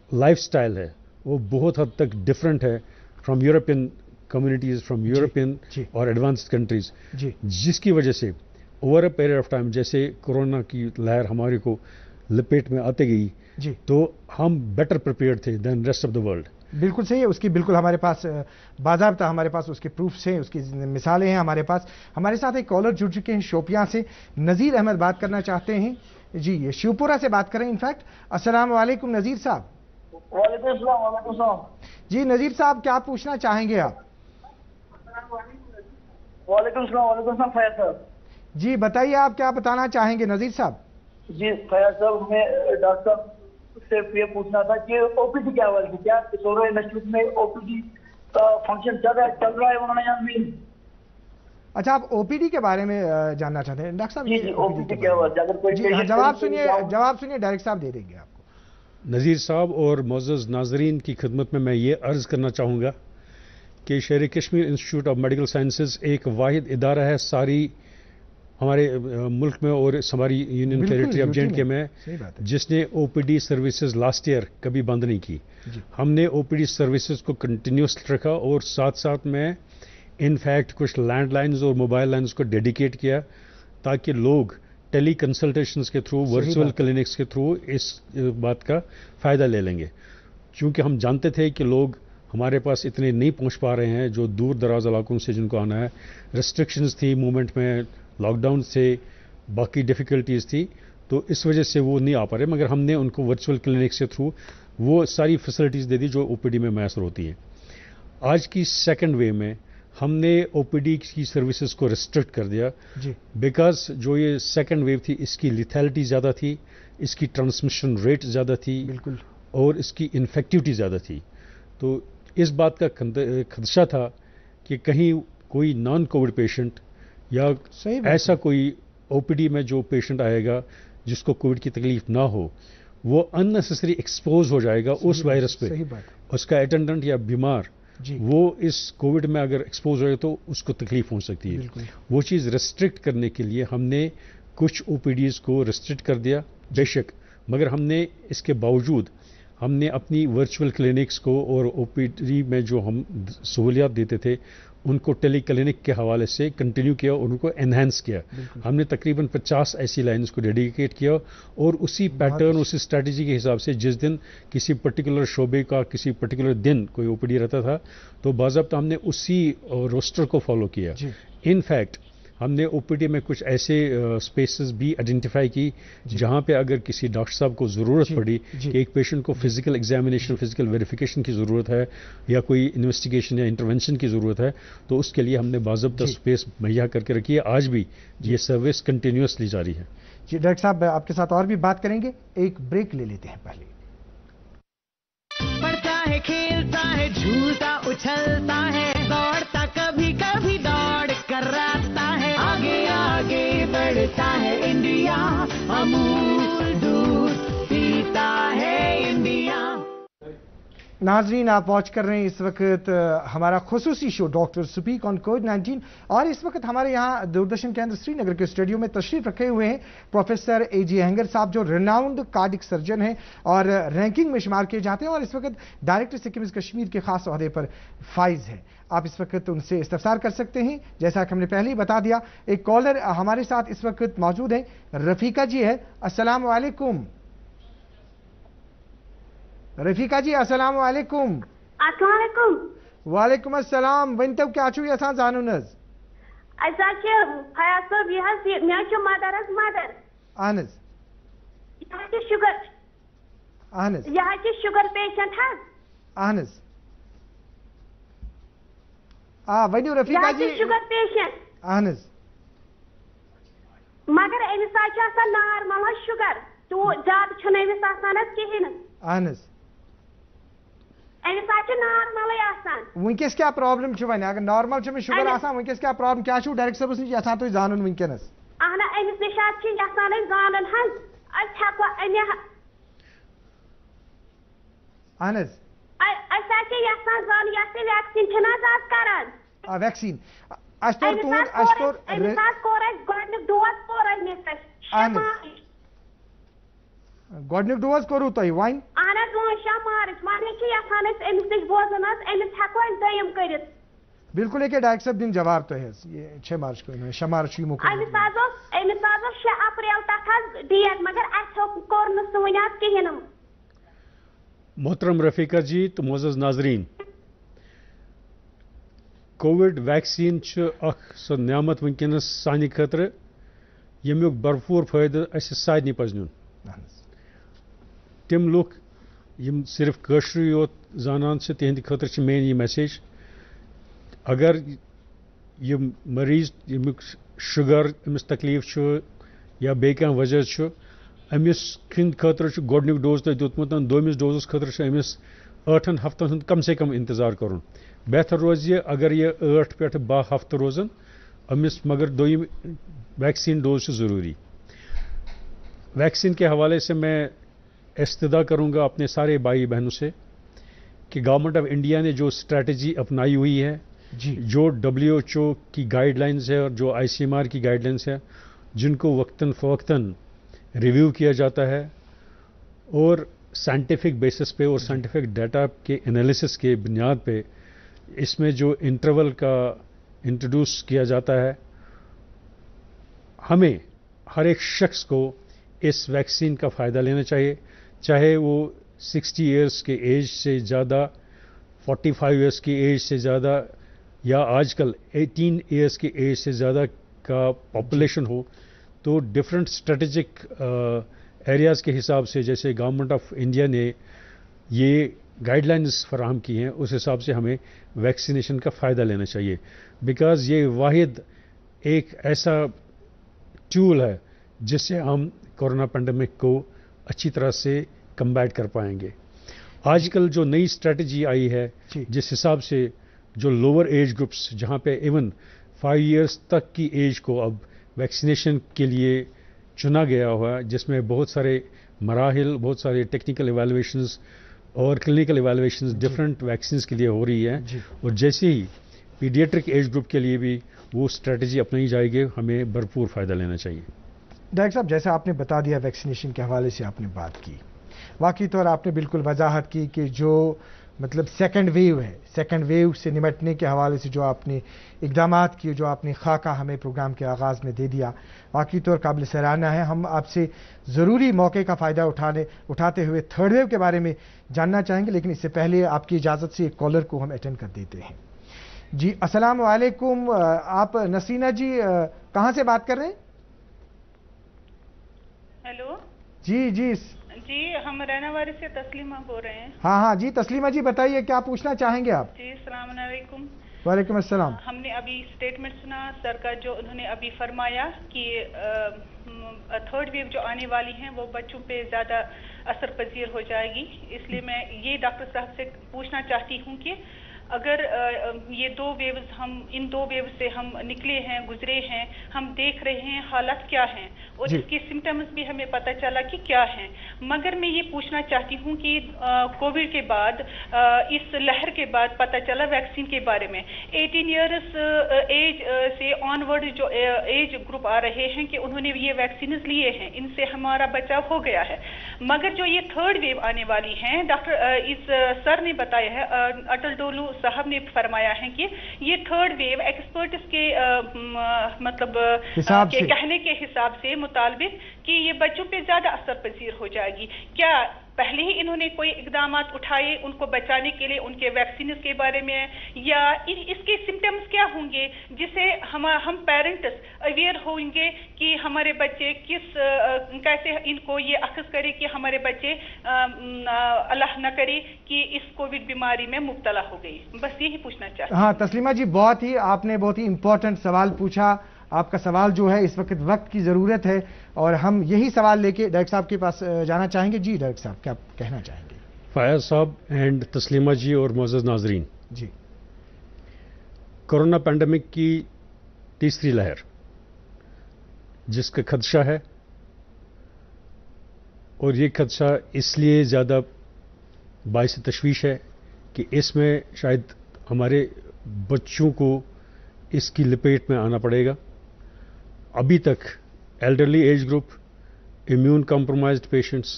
lifestyle है, वो बहुत हद तक डिफरेंट है from European communities, from European जी। और एडवांस्ड कंट्रीज, जी, जिसकी वजह से over a period of time जैसे कोरोना की लहर हमारे को लपेट में आते गई, जी, तो हम बेटर प्रिपेयर्ड थे then rest of the world. बिल्कुल सही है। उसकी बिल्कुल हमारे पास बाज़ाब्ता हमारे पास उसके प्रूफ्स हैं, उसकी मिसालें हैं हमारे पास। हमारे साथ एक कॉलर जुड़ चुके हैं शोपियां से, नज़ीर अहमद बात करना चाहते हैं। जी, ये शिवपुरा से बात करें इनफैक्ट। अस्सलाम वालेकुम नज़ीर साहब। वालेकुम अस्सलाम। जी नजीर साहब क्या पूछना चाहेंगे आप? वालेकुम सलाम फैयाज साहब। जी बताइए आप क्या बताना चाहेंगे नजीर साहब? जी फैयाज साहब, मैं डॉक्टर साहब से ये पूछना था कि ओपीडी क्या वाली थी, क्या सोलर इंस्टीट्यूट में ओपीडी का फंक्शन चल रहा है वहाँ या नहीं? अच्छा आप ओपीडी के बारे में जानना चाहते हैं डॉक्टर साहब? जी ओपीडी क्या वाली, अगर कोई जी हाँ, जवाब सुनिए डायरेक्ट साहब दे देंगे आपको। नज़ीर साहब और मोअज़्ज़ज़ नाज़रीन की खिदमत में मैं ये अर्ज़ करना चाहूँगा कि शेर Kashmir institute of medical sciences एक वाहिद इदारा है सारी हमारे मुल्क में और हमारी यूनियन टेरिटरी ऑफ जे में जिसने ओपीडी सर्विसेज लास्ट ईयर कभी बंद नहीं की। हमने ओपीडी सर्विसेज को कंटिन्यूस रखा और साथ साथ में इनफैक्ट कुछ लैंडलाइंस और मोबाइल लाइन्स को डेडिकेट किया ताकि लोग टेली कंसल्टेशंस के थ्रू वर्चुअल क्लिनिक्स के थ्रू इस बात का फ़ायदा ले लेंगे। क्योंकि हम जानते थे कि लोग हमारे पास इतने नहीं पहुंच पा रहे हैं जो दूर दराज इलाकों से जिनको आना है, रेस्ट्रिक्शंस थी मूवमेंट में, लॉकडाउन से बाकी डिफ़िकल्टीज़ थी, तो इस वजह से वो नहीं आ पा रहे, मगर हमने उनको वर्चुअल क्लिनिक्स के थ्रू वो सारी फैसिलिटीज़ दे दी जो ओपीडी में मैसर होती हैं। आज की सेकेंड वेव में हमने ओपीडी की सर्विसेज को रिस्ट्रिक्ट कर दिया बिकॉज जो ये सेकेंड वेव थी इसकी लिथैलिटी ज़्यादा थी, इसकी ट्रांसमिशन रेट ज़्यादा थी, बिल्कुल, और इसकी इन्फेक्टिविटी ज़्यादा थी। तो इस बात का खदशा था कि कहीं कोई नॉन कोविड पेशेंट या ऐसा कोई ओपीडी में जो पेशेंट आएगा जिसको कोविड की तकलीफ ना हो वो अननेसेसरी एक्सपोज हो जाएगा उस वायरस पे, उसका अटेंडेंट या बीमार वो इस कोविड में अगर एक्सपोज हो जाए तो उसको तकलीफ हो सकती है। वो चीज़ रेस्ट्रिक्ट करने के लिए हमने कुछ ओपीडीज़ को रेस्ट्रिक्ट कर दिया बेशक, मगर हमने इसके बावजूद हमने अपनी वर्चुअल क्लिनिक्स को और ओपीडी में जो हम सहूलियात देते थे उनको टेली क्लिनिक के हवाले से कंटिन्यू किया और उनको एनहांस किया। हमने तकरीबन 50 ऐसी लाइन्स को डेडिकेट किया और उसी पैटर्न उसी स्ट्रैटेजी के हिसाब से जिस दिन किसी पर्टिकुलर शोबे का किसी पर्टिकुलर दिन कोई ओपीडी रहता था तो बाज़ाब्ता हमने उसी रोस्टर को फॉलो किया। इनफैक्ट हमने ओपीडी में कुछ ऐसे स्पेसेस भी आइडेंटिफाई की जहां पे अगर किसी डॉक्टर साहब को ज़रूरत पड़ी कि एक पेशेंट को फिजिकल एग्जामिनेशन फिजिकल वेरिफिकेशन की ज़रूरत है या कोई इन्वेस्टिगेशन या इंटरवेंशन की ज़रूरत है तो उसके लिए हमने बाज़ाब्ता स्पेस मुहैया करके रखी है। आज भी ये सर्विस कंटिन्यूसली जारी है। जी डॉक्टर साहब आपके साथ और भी बात करेंगे, एक ब्रेक ले लेते हैं पहले। पढ़ता है खेलता है झूलता उछलता है दौड़ता कभी कभी दौड़ कराता है आगे आगे बढ़ता है इंडिया अमूल दूध पीता है इंडिया। नाजरीन आप वॉच कर रहे हैं इस वक्त हमारा खुसूसी शो डॉक्टर स्पीक ऑन कोविड-19 और इस वक्त हमारे यहाँ दूरदर्शन केंद्र श्रीनगर के स्टूडियो में तशरीफ रखे हुए हैं प्रोफेसर एजी अहंगर साहब जो रिनाउंड कार्डिक सर्जन हैं और रैंकिंग में शुमार किए जाते हैं और इस वक्त डायरेक्टर सिक्किम कश्मीर के खास ओहदे पर फाइज है। आप इस वक्त उनसे इस्तफसार कर सकते हैं। जैसा कि हमने पहले ही बता दिया एक कॉलर हमारे साथ इस वक्त मौजूद है, रफीका जी है। अस्सलाम वालेकुम रफीका जी, अस्सलाम वालेकुम। अस्सलाम वालेकुम। वालेकुम अस्सलाम। वन तब क्या छुई असान जानून हज ऐसा के फयाज साहब ये हज मे छ मदर हज मदर अहनज यह छ शुगर अहनज यह छ शुगर पेशेंट हज अहनज वनियो रफीका जी शुगर पेशेंट अहनज मगर अमिस छ नॉर्मल शुगर तो ज्यादा छ अमिस आसान कहीं अहनज नॉर्मल वनकस क्या प्रॉब्लम वन अगर नॉर्मल शुगर आसान वनकस क्या प्रॉब्लम क्या डायरेक्टर साहबस नश यहां तुम जानन वनकस अहन अमिस नश यहां जानन हज हेको अहनज यहां जान वैक्सीन छना आज करान वैक्सीन गोडनिक डोज करू तुम वन बिल्कुल एक डायरेक्टर साहब दिन जवाब तो है ये 6 मार्च को इन्होंने 6 मार्च की अप्रैल तक डेट मगर मोहतरम रफीका जी तो मोअज़्ज़ज़ नाज़रीन कोविड वैक्सीन सो नियामत वनकस सानि खतर यमुक भरपूर फायदे सारे पज नुन। तिम लुक یم صرف کٲشرُے یوت زانان چھِ تِہنٛدِ خٲطرٕ چھِ مین یہِ میسیج اگر یِم مریض ییٚمیُک شُگر أمِس تکلیٖف چھُ یا بیٚیہِ کانٛہہ وجہ چھُ أمِس ہٕنٛدِ خٲطرٕ چھُ گۄڈنیُک ڈوز تۄہہِ دیُتمُت دوٚیمِس ڈوزَس خٲطرٕ چھُ أمِس 8 ہفتن ہُنٛد کم سے کم انتظار کرُن بہتر روزِ یہِ اگر یہِ 8 پٮ۪ٹھ 12 ہفتہٕ روزن أمِس مگر دوٚیِم ویکسین ڈوز چھُ ضروٗری ویکسین کے حوالے سے میں استدعا کروں گا اپنے سارے بھائی بہنوں سے کہ گورنمنٹ آف انڈیا نے جو اسٹریٹجی اپنائی ہوئی ہے جو WHO کی گائیڈ لائنز ہے اور جو ICMR کی گائیڈ لائنز ہے جن کو وقتاً فوقتاً ریویو کیا جاتا ہے اور سائنٹیفک بیسس پہ اور سائنٹیفک ڈیٹا کے انالیسس کے بنیاد پہ اس میں جو انٹرول کا انٹروڈیوس کیا جاتا ہے ہمیں ہر ایک شخص کو اس ویکسین کا فائدہ لینا چاہیے چاہے وہ 60 ایئرس کے ایج سے زیادہ 45 ایئرس کی ایج سے زیادہ یا آج کل 18 ایئرس کی ایج سے زیادہ کا پاپولیشن ہو تو ڈفرینٹ اسٹریٹجک ایریاز کے حساب سے جیسے گورنمنٹ آف انڈیا نے یہ گائیڈ لائنز فراہم کی ہیں اس حساب سے ہمیں ویکسینیشن کا فائدہ لینا چاہیے بیکاز یہ واحد ایک ایسا ٹول ہے جس سے ہم کورونا پینڈیمک کو اچھی طرح سے کمبیٹ کر پائیں گے آج کل جو نئی اسٹریٹجی آئی ہے جس حساب سے جو لوور ایج گروپس جہاں پہ ایون 5 ایئرس تک کی ایج کو اب ویکسینیشن کے لیے چنا گیا ہوا ہے جس میں بہت سارے مراحل بہت سارے ٹیکنیکل ایویلویشنز اور کلینکل ایویلویشنز ڈفرینٹ ویکسینز کے لیے ہو رہی ہے اور جیسے ہی پیڈیاٹرک ایج گروپ کے لیے بھی وہ اسٹریٹجی اپنائی جائے گی ہمیں بھرپور فائدہ لینا چاہیے ڈاکٹر صاحب جیسا آپ نے بتا دیا ویکسینیشن کے حوالے سے آپ نے بات کی واقعی طور آپ نے بالکل وضاحت کی کہ جو مطلب سیکنڈ ویو ہے سیکنڈ ویو سے نمٹنے کے حوالے سے جو آپ نے اقدامات کیے جو آپ نے خاکہ ہمیں پروگرام کے آغاز میں دے دیا واقعی طور قابل سراہنا ہے ہم آپ سے ضروری موقع کا فائدہ اٹھاتے ہوئے تھرڈ ویو کے بارے میں جاننا چاہیں گے لیکن اس سے پہلے آپ کی اجازت سے ایک کالر کو ہم اٹینڈ کر دیتے ہیں جی السلام علیکم آپ نسینہ جی کہاں سے بات کر رہے ہیں ہیلو جی ہم ریناواری سے تسلیمہ بول رہے ہیں ہاں جی تسلیمہ جی بتائیے کیا پوچھنا چاہیں گے آپ جی السلام علیکم وعلیکم السلام ہم نے ابھی اسٹیٹمنٹ سنا سر کا جو انہوں نے ابھی فرمایا کہ تھرڈ ویو جو آنے والی ہیں وہ بچوں پہ زیادہ اثر پذیر ہو جائے گی اس لیے میں یہ ڈاکٹر صاحب سے پوچھنا چاہتی ہوں کہ اگر یہ دو ویوز ان دو ویوز سے ہم نکلے ہیں گزرے ہیں ہم دیکھ رہے ہیں حالات کیا ہیں اور اس کی سمٹمز بھی ہمیں پتہ چلا کہ کیا ہیں مگر میں یہ پوچھنا چاہتی ہوں کہ کووڈ کے بعد اس لہر کے بعد پتہ چلا ویکسین کے بارے میں 18 ایئرس ایج سے آن ورڈ جو ایج گروپ آ رہے ہیں کہ انہوں نے یہ ویکسینز لیے ہیں ان سے ہمارا بچاؤ ہو گیا ہے مگر جو یہ تھرڈ ویو آنے والی ہیں ڈاکٹر اس سر نے بتایا ہے اٹل ڈولو صاحب نے فرمایا ہے کہ یہ تھرڈ ویو ایکسپرٹس کے مطلب کے کہنے کے حساب سے مطابق کہ یہ بچوں پہ زیادہ اثر پذیر ہو جائے گی کیا پہلے ہی انہوں نے کوئی اقدامات اٹھائے ان کو بچانے کے لیے ان کے ویکسینز کے بارے میں یا اس کے سمٹمز کیا ہوں گے جسے ہم پیرنٹس اویئر ہوں گے کہ ہمارے بچے کیسے ان کو یہ اخذ کرے کہ ہمارے بچے اللہ نہ کرے کہ اس کووڈ بیماری میں مبتلا ہو گئی بس یہی پوچھنا چاہتی ہوں. ہاں تسلیمہ جی آپ نے بہت ہی امپورٹنٹ سوال پوچھا آپ کا سوال جو ہے اس وقت کی ضرورت ہے اور ہم یہی سوال لے کے ڈاکٹر صاحب کے پاس جانا چاہیں گے جی ڈاکٹر صاحب کیا کہنا چاہیں گے فیاض صاحب اینڈ تسلیمہ جی اور معزز ناظرین جی کورونا پینڈیمک کی تیسری لہر جس کا خدشہ ہے اور یہ خدشہ اس لیے زیادہ باعث تشویش ہے کہ اس میں شاید ہمارے بچوں کو اس کی لپیٹ میں آنا پڑے گا ابھی تک elderly age group immune compromised patients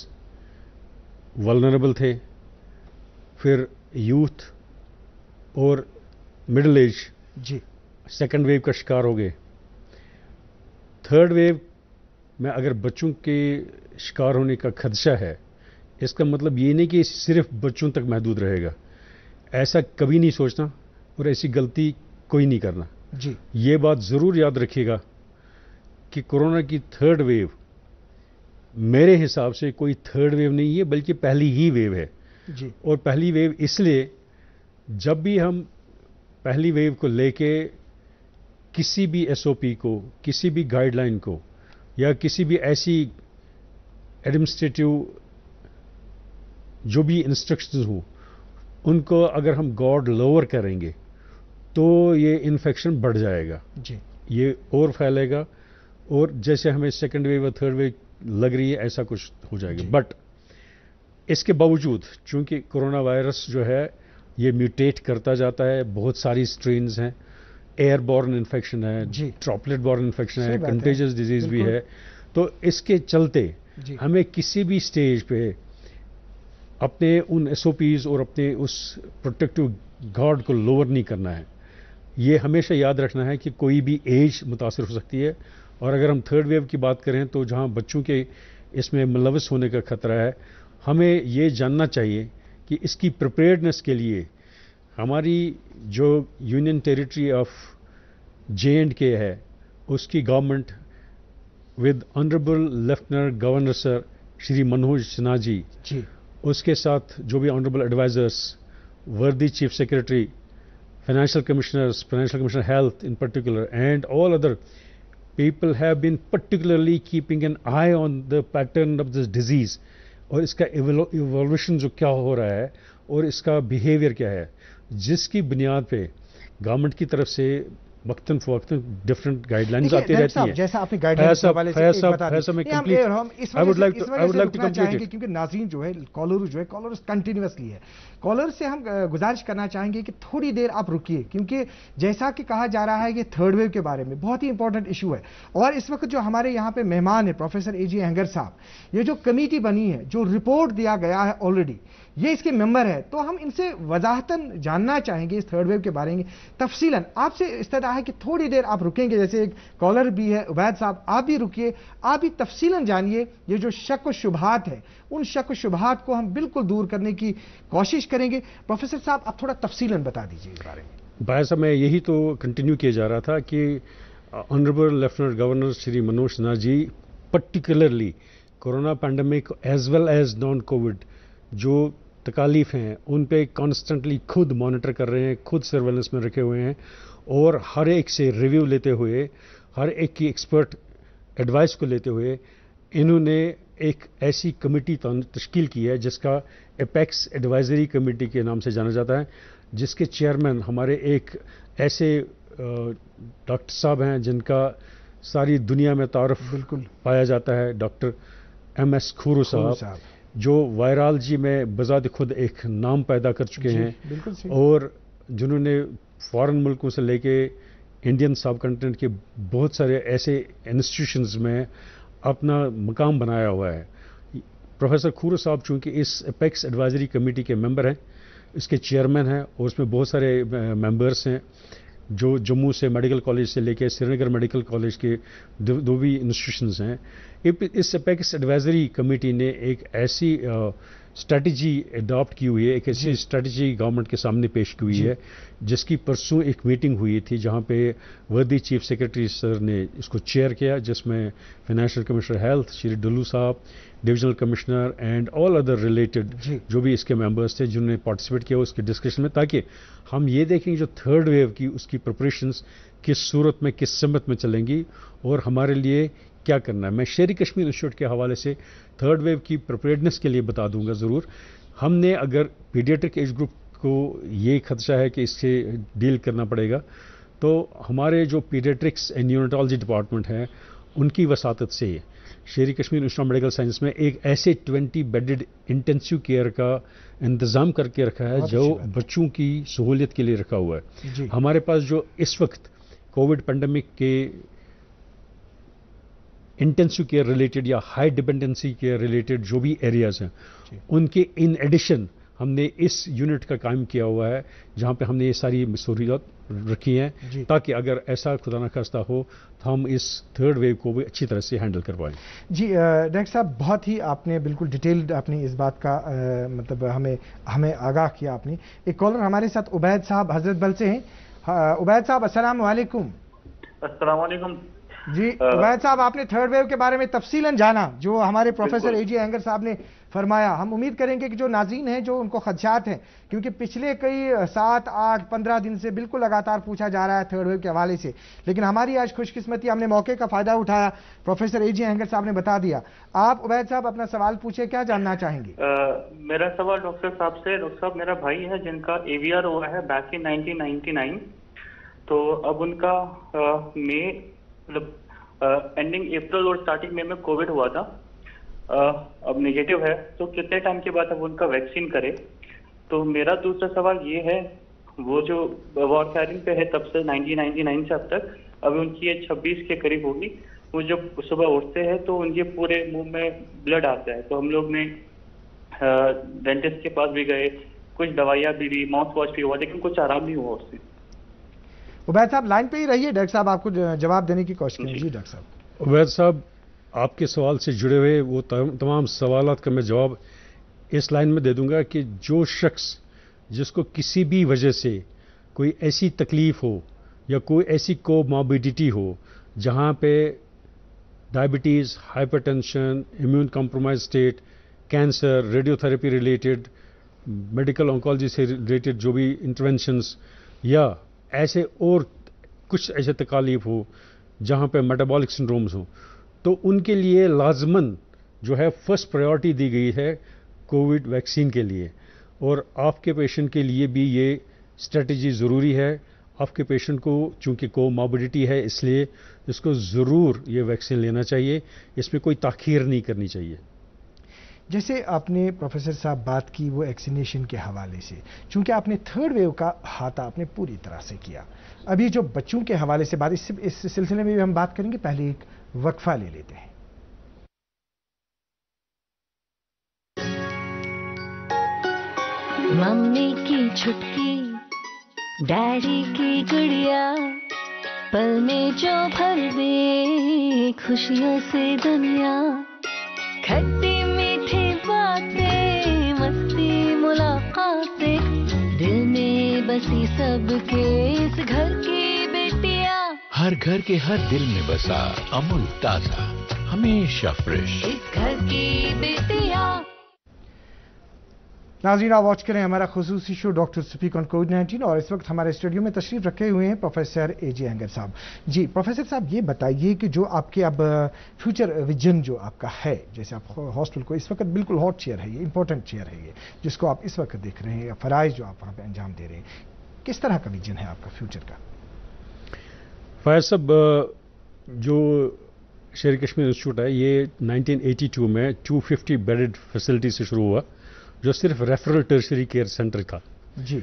vulnerable تھے پھر یوتھ اور مڈل ایج جی سیکنڈ ویو کا شکار ہو گئے تھرڈ ویو میں اگر بچوں کے شکار ہونے کا خدشہ ہے اس کا مطلب یہ نہیں کہ صرف بچوں تک محدود رہے گا ایسا کبھی نہیں سوچنا اور ایسی غلطی کوئی نہیں کرنا جی یہ بات ضرور یاد رکھیے گا کہ کورونا کی تھرڈ ویو میرے حساب سے کوئی تھرڈ ویو نہیں ہے بلکہ پہلی ہی ویو ہے جی. اور پہلی ویو اس لیے جب بھی ہم پہلی ویو کو لے کے کسی بھی ایس او پی کو، کسی بھی گائیڈ لائن کو یا کسی بھی ایسی ایڈمنسٹریٹو جو بھی انسٹرکشنز ہوں ان کو اگر ہم گارڈ لوور کریں گے تو یہ انفیکشن بڑھ جائے گا، جی. یہ اور پھیلے گا، اور جیسے ہمیں سیکنڈ ویو اور تھرڈ ویو لگ رہی ہے ایسا کچھ ہو جائے گا. جی. بٹ اس کے باوجود چونکہ کرونا وائرس جو ہے یہ میوٹیٹ کرتا جاتا ہے، بہت ساری سٹرینز ہیں، ایئر بورن انفیکشن ہے، جی. ڈراپلیٹ بورن انفیکشن ہے، صحیح بات ہے. کنٹیجس ڈیزیز بھی بالکل. ہے. تو اس کے چلتے جی. ہمیں کسی بھی سٹیج پہ اپنے ان ایس او پیز اور اپنے اس پروٹیکٹیو گارڈ کو لوور نہیں کرنا ہے. یہ ہمیشہ یاد رکھنا ہے کہ کوئی بھی ایج متاثر ہو سکتی ہے، اور اگر ہم تھرڈ ویو کی بات کریں تو جہاں بچوں کے اس میں ملوث ہونے کا خطرہ ہے، ہمیں یہ جاننا چاہیے کہ اس کی پریپیئرڈنس کے لیے ہماری جو یونین ٹیریٹری آف JNK ہے اس کی government with honourable lieutenant governor sir Shri Manoj Sinha ji, جی. اس کے ساتھ جو بھی آنریبل ایڈوائزرس، وردی chief secretary, financial commissioner health in particular, and all other people have been particularly keeping an eye on the pattern of this disease اور اس کا ایوالویشن جو کیا ہو رہا ہے اور اس کا بیہیویئر کیا ہے، جس کی بنیاد پہ گورنمنٹ کی طرف سے وقتاً فوقتاً ڈفرینٹ گائیڈ لائنز آتی رہتی ہیں. جیسا آپ نے گائیڈ لائنز کے حوالے سے بتا دیا، ہم اس وجہ سے رکنا چاہیں گے کیونکہ ناظرین جو ہے کالر کنٹینیوسلی ہے. کالر سے ہم گزارش کرنا چاہیں گے کہ تھوڑی دیر آپ رکیے، کیونکہ جیسا کہ کہا جا رہا ہے کہ تھرڈ ویو کے بارے میں بہت ہی امپورٹنٹ ایشو ہے. اور اس وقت جو ہمارے یہاں پہ مہمان ہیں پروفیسر AJ اہنگر صاحب، یہ جو کمیٹی بنی ہے، جو رپورٹ دیا گیا ہے آلریڈی، یہ اس کے ممبر ہے، تو ہم ان سے وضاحتاً جاننا چاہیں گے اس تھرڈ ویو کے بارے میں تفصیلاً. آپ سے استدعا ہے کہ تھوڑی دیر آپ رکیں گے، جیسے ایک کالر بھی ہے عبید صاحب، آپ بھی رکیے، آپ بھی تفصیلاً جانیے. یہ جو شک و شبہات ہیں ان شک و شبہات کو ہم بالکل دور کرنے کی کوشش کریں گے. پروفیسر صاحب آپ تھوڑا تفصیلاً بتا دیجیے اس بارے میں. بھائی صاحب میں یہی تو کنٹینیو کیا جا رہا تھا کہ honourable lieutenant governor Shri Manoj Sinha ji particularly corona pandemic as well as non covid جو تکالیف ہیں ان پہ کانسٹنٹلی خود مانیٹر کر رہے ہیں، خود سرویلنس میں رکھے ہوئے ہیں، اور ہر ایک سے ریویو لیتے ہوئے، ہر ایک کی ایکسپرٹ ایڈوائس کو لیتے ہوئے انہوں نے ایک ایسی کمیٹی تشکیل کی ہے جس کا اپیکس ایڈوائزری کمیٹی کے نام سے جانا جاتا ہے، جس کے چیئرمین ہمارے ایک ایسے ڈاکٹر صاحب ہیں جن کا ساری دنیا میں تعارف بالکل پایا جاتا ہے، ڈاکٹر MS کھورو صاحب، جو وائرالوجی میں بذات خود ایک نام پیدا کر چکے ہیں، اور جنہوں نے فارن ملکوں سے لے کے انڈین سب کنٹیننٹ کے بہت سارے ایسے انسٹیٹیوشنز میں اپنا مقام بنایا ہوا ہے. پروفیسر کھورو صاحب چونکہ اس اپیکس ایڈوائزری کمیٹی کے ممبر ہیں، اس کے چیئرمین ہیں، اور اس میں بہت سارے ممبرس ہیں جو جموں سے میڈیکل کالج سے لے کے سری نگر میڈیکل کالج کے دو بھی انسٹیٹیوشنز ہیں. اس اپیکس ایڈوائزری کمیٹی نے ایک ایسی اسٹریٹجی اڈاپٹ کی ہوئی ہے، ایک ایسی اسٹریٹجی گورنمنٹ کے سامنے پیش کی ہوئی ہے جس کی پرسوں ایک میٹنگ ہوئی تھی جہاں پہ وردی چیف سیکرٹری سر نے اس کو چیئر کیا، جس میں فائنینشیل کمشنر ہیلتھ شری ڈلو صاحب، divisional commissioner and all other related جو بھی اس کے ممبرس تھے جنہوں نے پارٹیسپیٹ کیا اس کے ڈسکشن میں، تاکہ ہم یہ دیکھیں جو تھرڈ ویو کی اس کی پریپریشنز کس صورت میں کس سمت میں چلیں گی اور ہمارے لیے کیا کرنا ہے. میں شیری کشمیر انسٹیٹیوٹ کے حوالے سے تھرڈ ویو کی پریپیئرڈنس کے لیے بتا دوں گا ضرور. ہم نے اگر پیڈیاٹرک ایج گروپ کو یہ خدشہ ہے کہ اس سے ڈیل کرنا پڑے گا، تو ہمارے جو پیڈیاٹرکس اینڈ نیوناٹالوجی ڈپارٹمنٹ ہیں ان کی وساطت سے Sheri Kashmir institute of medical science میں ایک ایسے 20 بیڈڈ انٹینسیو کیئر کا انتظام کر کے رکھا ہے جو بچوں کی سہولیت کے لیے رکھا ہوا ہے. ہمارے پاس جو اس وقت کووڈ پینڈیمک کے انٹینسیو کیئر ریلیٹڈ یا ہائی ڈپینڈنسی کیئر ریلیٹڈ جو بھی ایریاز ہیں ان کے ان ایڈیشن ہم نے اس یونٹ کا قائم کیا ہوا ہے جہاں پہ ہم نے یہ ساری سہولیات رکھی ہیں تاکہ اگر ایسا خدا نخواستہ ہو تو ہم اس تھرڈ ویو کو بھی اچھی طرح سے ہینڈل کر پائیں. جی ڈاکٹر صاحب بہت ہی آپ نے بالکل ڈیٹیلڈ اپنی اس بات کا مطلب ہمیں آگاہ کیا آپ نے. ایک کالر ہمارے ساتھ عبید صاحب حضرت بل سے ہیں. عبید صاحب السلام علیکم. السلام علیکم. جی عبید صاحب، آپ نے تھرڈ ویو کے بارے میں تفصیلاً جانا جو ہمارے پروفیسر اے جے اہنگر صاحب نے فرمایا. ہم امید کریں گے کہ جو ناظرین ہیں جو ان کو خدشات ہیں، کیونکہ پچھلے کئی 7 8 15 دن سے بالکل لگاتار پوچھا جا رہا ہے تھرڈ ویو کے حوالے سے، لیکن ہماری آج خوش قسمتی ہم نے موقع کا فائدہ اٹھایا، پروفیسر اے جے اہنگر صاحب نے بتا دیا. آپ عبید صاحب اپنا سوال پوچھیں، کیا جاننا چاہیں گے؟ میرا سوال ڈاکٹر صاحب سے. ڈاکٹر صاحب، میرا بھائی ہے جن کا AVR ہوا ہے بیک ان 1999، تو اب ان کا مئی اینڈنگ اپریل اور اسٹارٹنگ مئی میں کووڈ ہوا تھا، اب نیگیٹو ہے، تو کتنے ٹائم کے بعد اب ان کا ویکسین کرے؟ تو میرا دوسرا سوال یہ ہے، وہ جو وار فیئرنگ پہ ہے تب سے 1999 سے اب تک، اب ان کی 26 کے قریب ہوگی، وہ جب صبح اٹھتے ہیں تو ان کے پورے منہ میں بلڈ آتا ہے، تو ہم لوگ نے ڈینٹسٹ کے پاس بھی گئے، کچھ دوائیاں بھی لی، ماؤتھ واش بھی ہوا، لیکن کچھ آرام نہیں ہوا اس سے. عبید صاحب لائن پہ ہی رہیے، ڈاکٹر صاحب آپ کو جواب دینے کی کوشش کریں. جی ڈاکٹر صاحب. عبید صاحب، آپ کے سوال سے جڑے ہوئے وہ تمام سوالات کا میں جواب اس لائن میں دے دوں گا کہ جو شخص جس کو کسی بھی وجہ سے کوئی ایسی تکلیف ہو یا کوئی ایسی کوموربیڈیٹی ہو جہاں پہ diabetes, hypertension, immune compromise state, cancer, radiotherapy related, medical oncology سے ریلیٹڈ جو بھی انٹرونشنز یا ایسے اور کچھ ایسے تکالیف ہو جہاں پہ میٹابولک سنڈرومز ہوں، تو ان کے لیے لازماً جو ہے فرسٹ پرائیورٹی دی گئی ہے کووڈ ویکسین کے لیے. اور آپ کے پیشنٹ کے لیے بھی یہ اسٹریٹجی ضروری ہے. آپ کے پیشنٹ کو چونکہ کوموربیڈیٹی ہے اس لیے اس کو ضرور یہ ویکسین لینا چاہیے، اس میں کوئی تاخیر نہیں کرنی چاہیے. جیسے آپ نے پروفیسر صاحب بات کی وہ ویکسینیشن کے حوالے سے، چونکہ آپ نے تھرڈ ویو کا احاطہ آپ نے پوری طرح سے کیا، ابھی جو بچوں کے حوالے سے بات اس سلسلے میں بھی ہم بات کریں گے، پہلے ایک وقفہ لے لیتے ہیں. ممی کی چھٹکی، ڈیڈی کی گڑیا، پل میں جو بھر دے خوشیوں سے دنیا، کھٹی میٹھی باتیں، مستی ملاقاتیں، دل میں بسی سب کے اس گھر کی بیٹیاں، ہر گھر کے ہر دل میں بسا امول تازہ، ہمیشہ فریش، اس گھر کی بیٹیاں. ناظرین آپ واچ کریں ہمارا خصوصی شو ڈاکٹر سپیک آن کووڈ-19، اور اس وقت ہمارے اسٹوڈیو میں تشریف رکھے ہوئے ہیں پروفیسر اے جے اہنگر صاحب. جی پروفیسر صاحب، یہ بتائیے کہ جو آپ کے اب فیوچر ویژن جو آپ کا ہے، جیسے آپ ہاسپٹل کو اس وقت بالکل ہاٹ چیئر ہے، یہ امپورٹنٹ چیئر ہے، یہ جس کو آپ اس وقت دیکھ رہے ہیں، فرائض جو آپ وہاں پہ انجام دے رہے ہیں، کس طرح کا ویژن ہے آپ کا فیوچر کا؟ فیض صاحب، جو شیر کشمیر انسٹیٹیوٹ ہے یہ 1982 میں 250 بیڈڈ فیسلٹی سے شروع ہوا، جو صرف ریفرل ٹرشری کیئر سینٹر تھا. جی.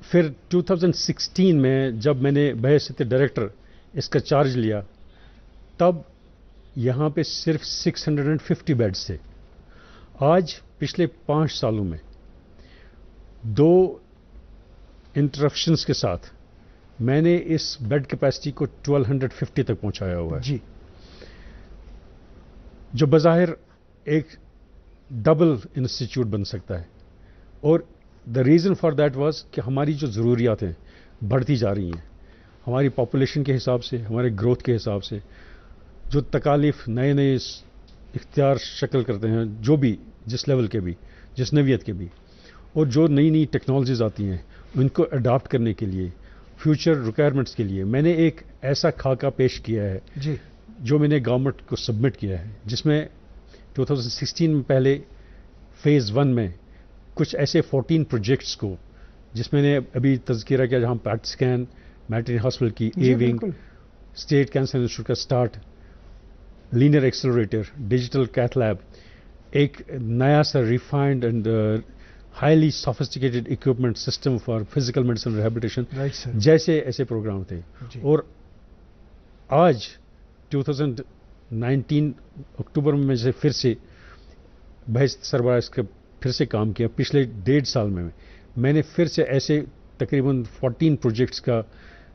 پھر 2016 میں جب میں نے بحیثیت ڈائریکٹر اس کا چارج لیا، تب یہاں پہ صرف 650 بیڈز تھے. آج پچھلے 5 سالوں میں 2 انٹرپشنز کے ساتھ میں نے اس بیڈ کیپیسٹی کو 1250 تک پہنچایا ہوا ہے. جی. جو بظاہر ایک ڈبل انسٹیٹیوٹ بن سکتا ہے، اور the reason for that was کہ ہماری جو ضروریات ہیں بڑھتی جا رہی ہیں، ہماری پاپولیشن کے حساب سے، ہمارے گروتھ کے حساب سے، جو تکالیف نئے نئے اختیار شکل کرتے ہیں، جو بھی جس لیول کے بھی، جس نوعیت کے بھی، اور جو نئی نئی ٹیکنالوجیز آتی ہیں ان کو اڈاپٹ کرنے کے لیے، فیوچر ریکوائرمنٹس کے لیے میں نے ایک ایسا خاکہ پیش کیا ہے جی. جو میں نے گورنمنٹ کو سبمٹ کیا ہے، جس میں 2016 میں پہلے فیز 1 میں کچھ ایسے 14 پروجیکٹس کو، جس میں نے ابھی تذکرہ کیا، جہاں پیٹ سکین، میٹرنٹی ہاسپٹل کی A wing, state cancer institute کا start, linear accelerator, digital cath lab, ایک نیا سا refined and highly sophisticated equipment system for physical medicine rehabilitation, جیسے ایسے پروگرام تھے. اور آج 2019 اکتوبر میں سے پھر سے بحث سربراہ اس کا پھر سے کام کیا. پچھلے 1.5 سال میں نے پھر سے ایسے تقریباً 14 پروجیکٹس کا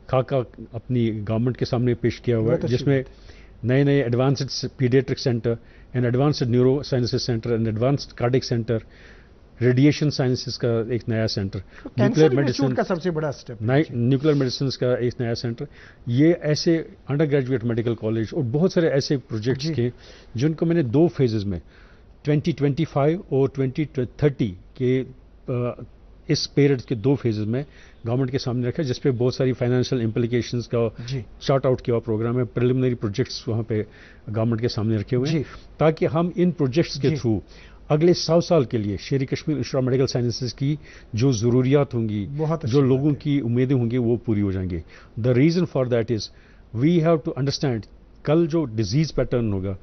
خاکہ اپنی گورنمنٹ کے سامنے پیش کیا ہوا ہے، جس میں نئے نئے advanced paediatric centre and advanced neuro sciences centre and advanced cardiac centre radiation sciences का एक नया सेंटर, न्यूक्लियर मेडिसिन का सबसे बड़ा स्टेप, न्यूक्लियर मेडिसिन का एक नया सेंटर, ये ऐसे अंडर ग्रेजुएट मेडिकल कॉलेज और बहुत सारे ऐसे प्रोजेक्ट्स के जिनको मैंने 2 फेजेस में 2025 और 2030 के इस पीरियड के 2 फेजेस में गवर्नमेंट के सामने रखा, जिस पे बहुत सारी फाइनेंशियल इम्प्लीकेशंस का चार्ट आउट किया हुआ प्रोग्राम है, प्रिलिमिनरी प्रोजेक्ट्स वहाँ पे गवर्नमेंट के सामने रखे हुए हैं, ताकि हम इन प्रोजेक्ट्स के थ्रू अगले 100 साल के लिए शेर Kashmir institute of medical sciences की जो ज़रूरियात होंगी, जो लोगों की उम्मीदें होंगी, वो पूरी हो जाएंगी। The reason for that is we have to understand कल जो डिजीज़ पैटर्न होगा,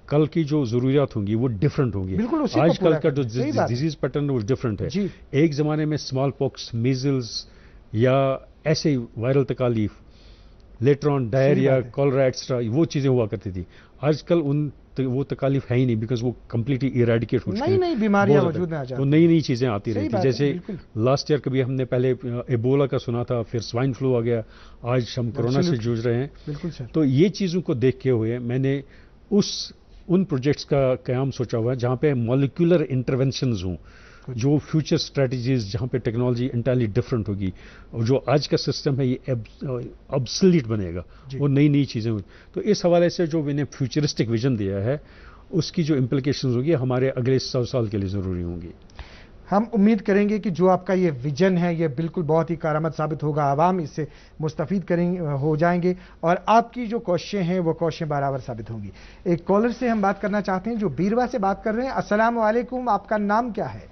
कल की जो ज़रूरियात होंगी वो डिफरेंट होंगी। आजकल का जो डिजीज़ पैटर्न वो डिफरेंट है। एक ज़माने में स्मॉल पॉक्स, मीजल्स या ऐसे वायरल तकालीफ, later on diarrhoea, cholera extra, वो चीज़ें हुआ करती थी। आजकल वो तकालीफ है ही नहीं, बिकॉज वो कम्प्लीटली इरेडिकेट हो चुकी हैं, नई बीमारियां वजूद में आ जाती हैं, नई चीज़ें आती रहती हैं। जैसे लास्ट ईयर कभी हमने पहले एबोला का सुना था, फिर स्वाइन फ्लू आ गया, आज हम कोरोना से जूझ रहे हैं। तो ये चीज़ों को देखते हुए मैंने उन प्रोजेक्ट्स का क़याम सोचा हुआ है जहाँ पे मॉलिक्यूलर इंटरवेंशंस हों, जो फ्यूचर स्ट्रेटजीज, जहाँ पे टेक्नोलॉजी इंटायरली डिफरेंट होगी, और जो आज का सिस्टम है ये ऑब्सोलीट बनेगा, वो नई चीज़ें होंगी। तो इस हवाले से जो मैंने फ्यूचरिस्टिक विजन दिया है, उसकी जो इम्प्लीकेशंस होगी हमारे अगले 100 साल के लिए ज़रूरी होंगी। हम उम्मीद करेंगे कि जो आपका ये विजन है ये बिल्कुल बहुत ही कारआमद साबित होगा, आवाम इससे मुस्तफ़ीद हो जाएंगे और आपकी जो कोशिशें हैं वो कोशिशें बराबर साबित होंगी। एक कॉलर से हम बात करना चाहते हैं जो बीरवा से बात कर रहे हैं। अस्सलाम वालेकुम, आपका नाम क्या है?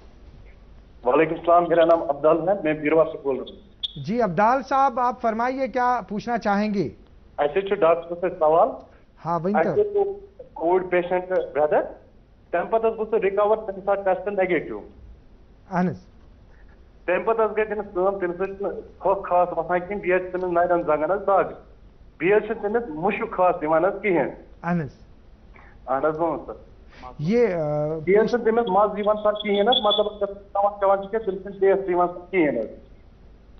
वालेकुम सलाम, मेरा नाम अब्दाल है, मैं बीरवा से बोल रहा हूँ। जी अब्दाल साहब, आप फरमाइए, क्या पूछना चाहेंगे? ऐसे डॉक्टर से सवाल। हाँ वही तो कोविड पेशेंट ब्रदर तम पत बस रिकवर तम साथ टेस्ट नेगेटिव तम पत गई तमिस खास वसान कहीं बी तमिस नारन जंगन दाग बी तमिस मुश्क खास दिवान कहें सर ये तमिस मज कहें मतलब चवान टेस्ट कहें।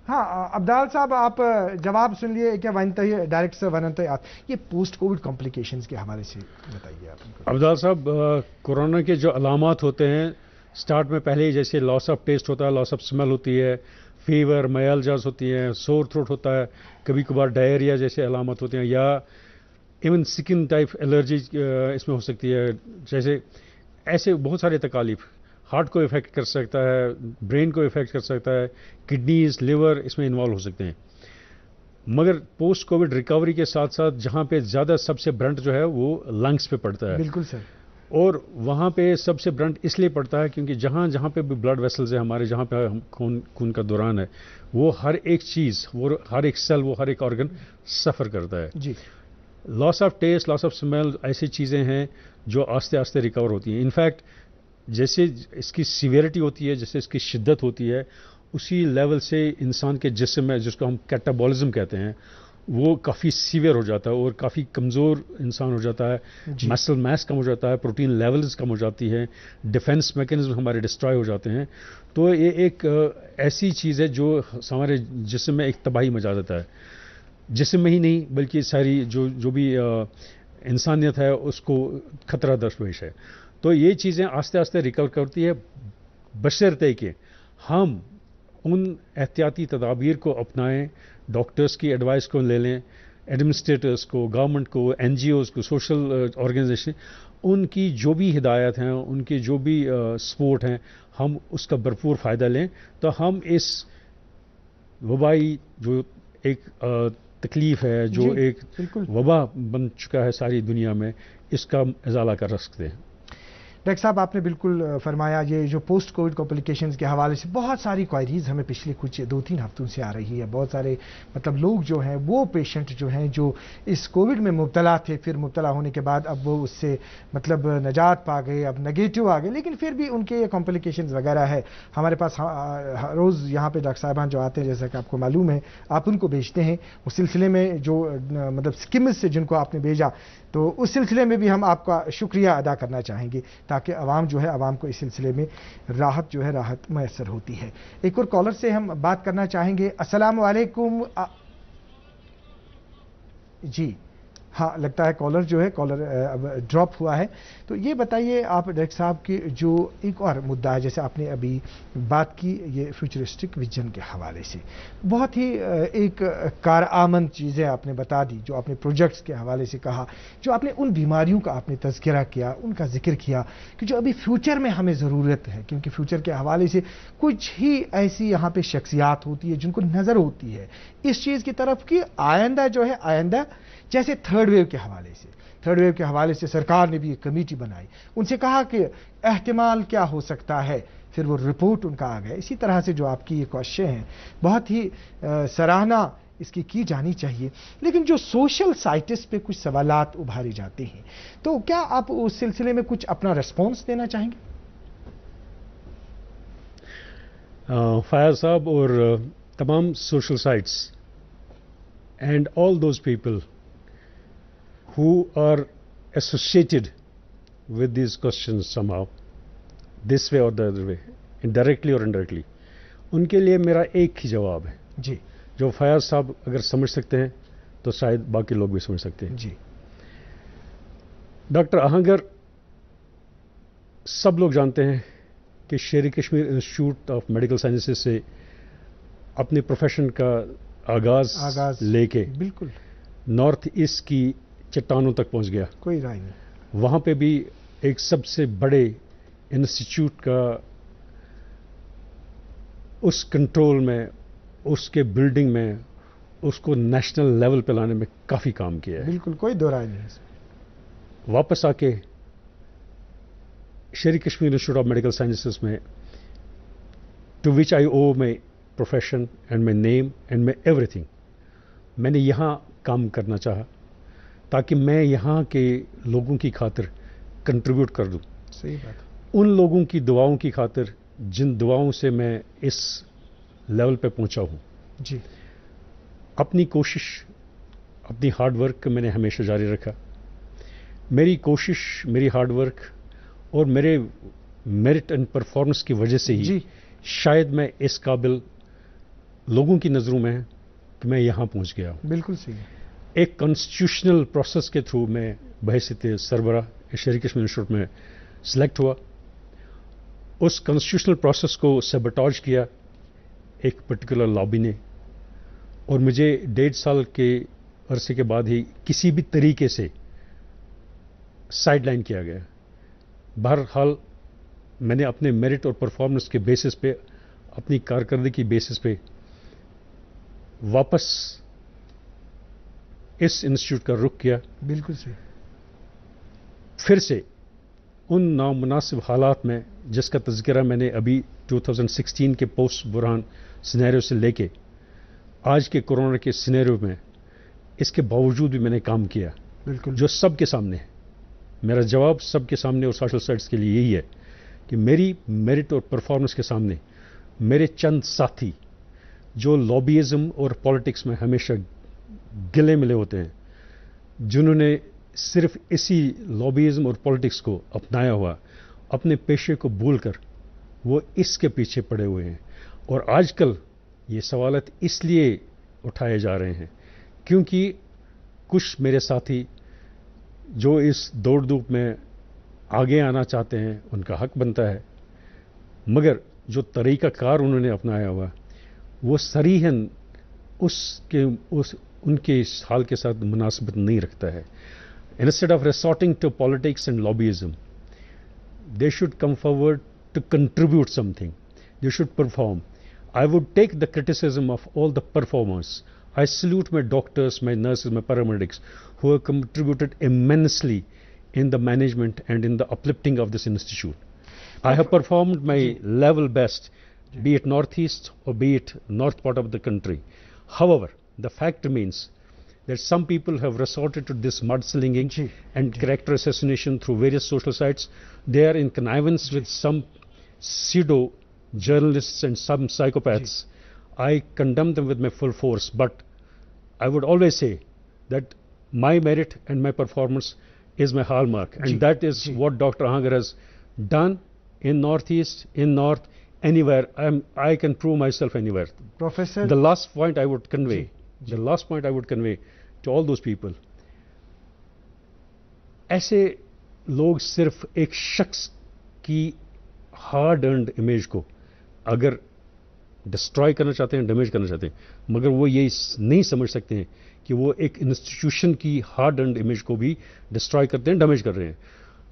हाँ अब्दाल साहब, आप जवाब सुन लिए क्या? वन डायरेक्ट से वन आप ये पोस्ट कोविड कॉम्प्लिकेशंस के हवाले से बताइए आप। अब्दाल साहब, कोरोना के जो अलामात होते हैं, स्टार्ट में पहले ही जैसे लॉस ऑफ टेस्ट होता है, लॉस ऑफ स्मेल होती है, फीवर, माइल्जास होती हैं, सोर थ्रोट होता है, कभी कभार डायरिया जैसे अलामत होते हैं, या इवन स्किन टाइप एलर्जी इसमें हो सकती है। जैसे ऐसे बहुत सारे तकालीफ, हार्ट को इफेक्ट कर सकता है, ब्रेन को इफेक्ट कर सकता है, किडनीज, लिवर इसमें इन्वॉल्व हो सकते हैं। मगर पोस्ट कोविड रिकवरी के साथ साथ जहाँ पे ज़्यादा सबसे ब्रंट जो है वो लंग्स पे पड़ता है। बिल्कुल सर। और वहाँ पे सबसे ब्रंट इसलिए पड़ता है क्योंकि जहाँ पे भी ब्लड वेसल्स है हमारे, जहाँ पे खून का दौरान है, वो हर एक चीज़, वो हर एक सेल, वो हर एक ऑर्गन सफ़र करता है जी। Loss of taste, loss of smell ऐसी चीज़ें हैं जो आस्ते आस्ते रिकवर होती हैं। इनफैक्ट जैसे इसकी सीवियरिटी होती है, जैसे इसकी शिद्दत होती है, उसी लेवल से इंसान के जिस्म में, जिसको हम कैटाबॉलिज्म कहते हैं, वो काफ़ी सीवियर हो जाता है और काफ़ी कमज़ोर इंसान हो जाता है, मसल मास कम हो जाता है, प्रोटीन लेवल्स कम हो जाती है, डिफेंस मैकेनिज्म हमारे डिस्ट्रॉय हो जाते हैं। तो ये एक ऐसी चीज़ है जो हमारे जिस्म में एक तबाही मचा देता है। जिस्म में ही नहीं बल्कि सारी जो भी इंसानियत है उसको खतरा दरपेश है। तो ये चीज़ें आस्ते आस्ते रिकवर करती है, बशर्ते कि हम उन एहतियाती तदाबीर को अपनाएं, डॉक्टर्स की एडवाइस को ले लें, एडमिनिस्ट्रेटर्स को, गवर्नमेंट को, NGOs को, सोशल ऑर्गेनाइजेशन, उनकी जो भी हिदायत हैं, उनकी जो भी सपोर्ट हैं, हम उसका भरपूर फ़ायदा लें। तो हम इस वबाई जो एक तकलीफ़ है, जो एक वबा बन चुका है सारी दुनिया में, इसका इजाला कर सकते हैं। डॉक्टर साहब, आपने बिल्कुल फरमाया, ये जो पोस्ट कोविड कॉम्प्लिकेशंस के हवाले से बहुत सारी क्वायरीज हमें पिछले कुछ 2-3 हफ्तों से आ रही है। बहुत सारे मतलब लोग जो हैं, वो पेशेंट जो हैं जो इस कोविड में मुब्तला थे, फिर मुब्तला होने के बाद अब वो उससे मतलब नजात पा गए, अब नेगेटिव आ गए, लेकिन फिर भी उनके कॉम्प्लिकेशंस वगैरह है। हमारे पास रोज़ यहाँ पे डॉक्टर साहबान जो आते हैं, जैसा कि आपको मालूम है, आप उनको भेजते हैं। उस सिलसिले में जो मतलब स्किम्स से जिनको आपने भेजा, तो उस सिलसिले में भी हम आपका शुक्रिया अदा करना चाहेंगे, ताकि आवाम जो है, आवाम को इस सिलसिले में राहत जो है, राहत मैसर होती है। एक और कॉलर से हम बात करना चाहेंगे। अस्सलाम वालेकुम जी, ہاں لگتا ہے کالر جو ہے کالر اب ڈراپ ہوا ہے. تو یہ بتائیے آپ ڈائریکٹر صاحب کہ جو ایک اور مدعا ہے جیسے آپ نے ابھی بات کی یہ فیوچرسٹک ویژن کے حوالے سے بہت ہی ایک کارآمد چیزیں آپ نے بتا دی جو آپ نے پروجیکٹس کے حوالے سے کہا جو آپ نے ان بیماریوں کا آپ نے تذکرہ کیا ان کا ذکر کیا کہ جو ابھی فیوچر میں ہمیں ضرورت ہے کیونکہ فیوچر کے حوالے سے کچھ ہی ایسی یہاں پہ شخصیات ہوتی ہے جن کو نظر ہوتی ہے اس چیز کی طرف کہ آئندہ جو ہے آئندہ جیسے تھرڈ ویو کے حوالے سے سرکار نے بھی ایک کمیٹی بنائی ان سے کہا کہ احتمال کیا ہو سکتا ہے پھر وہ رپورٹ ان کا آ گیا. اسی طرح سے جو آپ کی یہ کوششیں ہیں بہت ہی سراہنا اس کی جانی چاہیے. لیکن جو سوشل سائٹس پہ کچھ سوالات ابھارے جاتے ہیں تو کیا آپ اس سلسلے میں کچھ اپنا ریسپانس دینا چاہیں گے؟ فیاض صاحب اور تمام social sites and all those people who are associated with these questions somehow, this way or the other way, indirectly or indirectly, ان کے لیے میرا ایک ہی جواب ہے جی جو فیاض صاحب اگر سمجھ سکتے ہیں تو شاید باقی لوگ بھی سمجھ سکتے ہیں. جی ڈاکٹر آہنگر سب لوگ جانتے ہیں کہ شیر Kashmir institute of medical sciences سے اپنے پروفیشن کا آغاز لے کے بالکل نارتھ ایسٹ کی چٹانوں تک پہنچ گیا. کوئی رائے نہیں. وہاں پہ بھی ایک سب سے بڑے انسٹیٹیوٹ کا اس کنٹرول میں اس کے بلڈنگ میں اس کو نیشنل لیول پہ لانے میں کافی کام کیا ہے. بالکل کوئی دو رائے نہیں. واپس آ کے Sher Kashmir institute of medical sciences میں to which I owe my profession and my name and my everything میں نے یہاں کام کرنا چاہا تاکہ میں یہاں کے لوگوں کی خاطر کنٹریبیوٹ کر دوں. صحیح بات. ان لوگوں کی دعاؤں کی خاطر جن دعاؤں سے میں اس لیول پہ پہنچا ہوں. جی اپنی کوشش اپنی ہارڈ ورک میں نے ہمیشہ جاری رکھا. میری کوشش میری ہارڈ ورک اور میرے میرٹ اینڈ پرفارمنس کی وجہ سے ہی شاید میں اس قابل لوگوں کی نظروں میں کہ میں یہاں پہنچ گیا ہوں. بالکل صحیح. ایک کانسٹیٹیوشنل پروسیس کے تھرو میں بحیثیت سربراہ شیر کشمیر انسٹیٹیوٹ میں سلیکٹ ہوا. اس کانسٹیٹیوشنل پروسیس کو سیبوٹاج کیا ایک پرٹیکولر لابی نے اور مجھے 1.5 سال کے عرصے کے بعد ہی کسی بھی طریقے سے سائڈ لائن کیا گیا. بہرحال میں نے اپنے میرٹ اور پرفارمنس کے بیسس پہ اپنی کارکردگی کی بیسس پہ واپس اس انسٹیٹیوٹ کا رخ کیا. بالکل صحیح. پھر سے ان نامناسب حالات میں جس کا تذکرہ میں نے ابھی 2016 کے پوسٹ بحران سینیریو سے لے کے آج کے کورونا کے سینیریو میں اس کے باوجود بھی میں نے کام کیا. بالکل. جو سب کے سامنے ہے. میرا جواب سب کے سامنے اور سوشل سائٹس کے لیے یہی ہے کہ میری میرٹ اور پرفارمنس کے سامنے میرے چند ساتھی جو لابیزم اور پالیٹکس میں ہمیشہ گلے ملے ہوتے ہیں جنہوں نے صرف اسی لابیزم اور پالیٹکس کو اپنایا ہوا اپنے پیشے کو بھول کر وہ اس کے پیچھے پڑے ہوئے ہیں. اور آج کل یہ سوالات اس لیے اٹھائے جا رہے ہیں کیونکہ کچھ میرے ساتھی جو اس دوڑ دھوپ میں آگے آنا چاہتے ہیں ان کا حق بنتا ہے مگر جو طریقہ کار انہوں نے اپنایا ہوا وہ صریحاً ان کے اس حال کے ساتھ مناسبت نہیں رکھتا ہے. Instead of resorting to politics and lobbyism, they should come forward to contribute something. They should perform. I would take the criticism of all the performers. I salute my doctors, my nurses, my paramedics who have contributed immensely in the management and in the uplifting of this institute. I have performed my level best, be it northeast or be it north part of the country. However, the fact remains that some people have resorted to this mudslinging and character assassination through various social sites. They are in connivance with some pseudo-journalists and some psychopaths. I condemn them with my full force, but I would always say that my merit and my performance is my hallmark, and that is what Dr. Ahangar has done in Northeast, in North, anywhere. I can prove myself anywhere. Professor, the last point I would convey to all those people, ایسے لوگ صرف ایک شخص کی hard earned image کو اگر destroy کرنا چاہتے ہیں, ڈیمیج کرنا چاہتے ہیں, مگر وہ یہ نہیں سمجھ سکتے ہیں کہ وہ ایک انسٹیٹیوشن کی ہارڈ ارنڈ امیج کو بھی ڈسٹرائے کرتے ہیں, ڈیمیج کر رہے ہیں.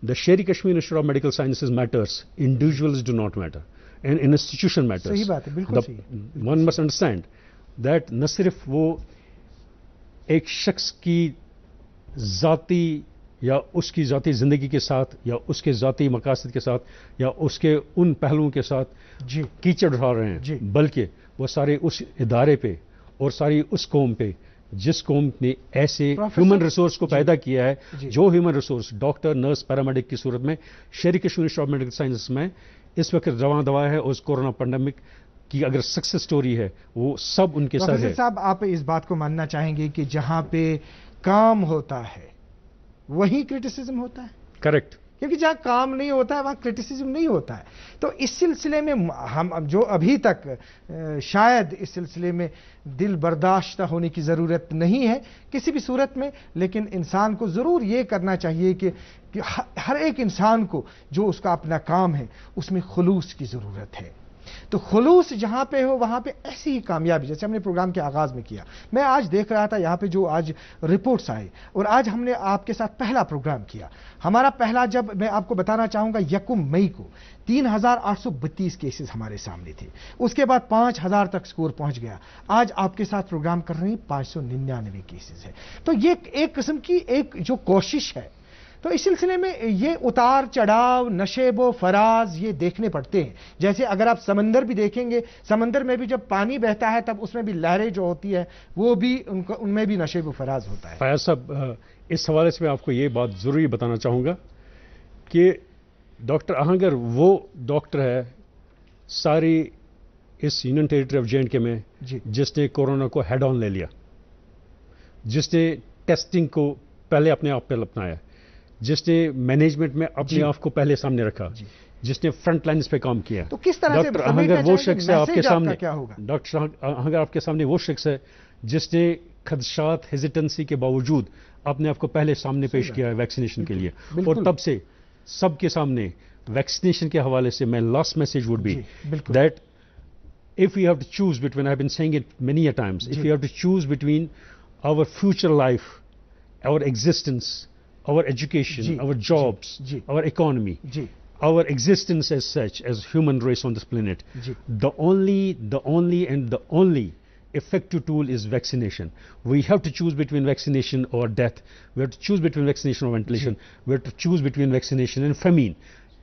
The Sheri Kashmir institute of medical sciences matters, individuals do not matter, and institution matters. صحیح بات ہے, بالکل صحیح. ون مسٹ انڈرسٹینڈ دیٹ نہ صرف وہ ایک شخص کی ذاتی یا اس کی ذاتی زندگی کے ساتھ یا اس کے ذاتی مقاصد کے ساتھ یا اس کے ان پہلوؤں کے ساتھ کیچڑ اٹھا رہے ہیں, بلکہ وہ سارے اس ادارے پہ اور ساری اس قوم پہ جس قوم نے ایسے ہیومن ریسورس کو پیدا کیا ہے, جو human resource doctor, nurse, paramedic کی صورت میں Sheri Kashmir institute of medical sciences میں اس وقت رواں دوا ہے, اور اس کورونا پینڈیمک کی اگر سکسیس سٹوری ہے وہ سب ان کے ساتھ ہے. پروفیسر صاحب, آپ اس بات کو ماننا چاہیں گے کہ جہاں پہ کام ہوتا ہے وہیں کرٹیسزم ہوتا ہے؟ کریکٹ. کیونکہ جہاں کام نہیں ہوتا ہے وہاں کرٹیسزم نہیں ہوتا ہے. تو اس سلسلے میں ہم جو ابھی تک شاید اس سلسلے میں دل برداشتہ ہونے کی ضرورت نہیں ہے کسی بھی صورت میں, لیکن انسان کو ضرور یہ کرنا چاہیے کہ ہر ایک انسان کو جو اس کا اپنا کام ہے اس میں خلوص کی ضرورت ہے. تو خلوص جہاں پہ ہو وہاں پہ ایسی ہی کامیابی, جیسے ہم نے پروگرام کے آغاز میں کیا, میں آج دیکھ رہا تھا یہاں پہ جو آج رپورٹس آئے, اور آج ہم نے آپ کے ساتھ پہلا پروگرام کیا. ہمارا پہلا, جب میں آپ کو بتانا چاہوں گا, 1 مئی کو 3832 کیسز ہمارے سامنے تھے, اس کے بعد 5000 تک سکور پہنچ گیا. آج آپ کے ساتھ پروگرام کر رہے ہیں 599 کیسز ہے. تو یہ ایک قسم کی ایک جو کوشش ہے. تو اس سلسلے میں یہ اتار چڑھاؤ, نشیب و فراز یہ دیکھنے پڑتے ہیں. جیسے اگر آپ سمندر بھی دیکھیں گے, سمندر میں بھی جب پانی بہتا ہے تب اس میں بھی لہریں جو ہوتی ہے وہ بھی ان میں بھی نشیب و فراز ہوتا ہے. فیاض صاحب, اس حوالے سے میں آپ کو یہ بات ضروری بتانا چاہوں گا کہ ڈاکٹر آہنگر وہ ڈاکٹر ہے ساری اس یونین ٹیریٹری آف JNK میں جس نے کورونا کو ہیڈ آن لے لیا, جس نے ٹیسٹنگ کو پہلے اپنے آپ پہ اپنایا, جس نے مینجمنٹ میں اپنے آپ کو پہلے سامنے رکھا, جس نے فرنٹ لائنز پہ کام کیا. تو کس طرح سے ڈاکٹر آہنگر وہ شخص ہے آپ کے سامنے, ڈاکٹر آہنگر آپ کے سامنے وہ شخص ہے جس نے خدشات, ہیزیٹنسی کے باوجود اپنے آپ کو پہلے سامنے پیش کیا ہے ویکسینیشن کے لیے, اور تب سے سب کے سامنے ویکسینیشن کے حوالے سے میں last message would be that if we have to choose between, I have been saying it many a times, if we have to choose between our future life, our existence, our education, our jobs, our economy, our existence as such, as human race on this planet, the only effective tool is vaccination. We have to choose between vaccination or death. We have to choose between vaccination or ventilation. We have to choose between vaccination and famine.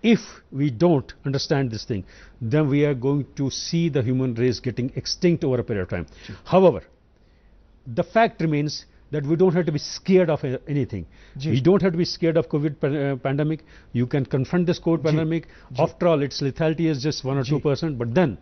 If we don't understand this thing, then we are going to see the human race getting extinct over a period of time. However, the fact remains that we don't have to be scared of anything. We don't have to be scared of COVID pandemic. You can confront this COVID pandemic. After all, its lethality is just 1 or 2%, but then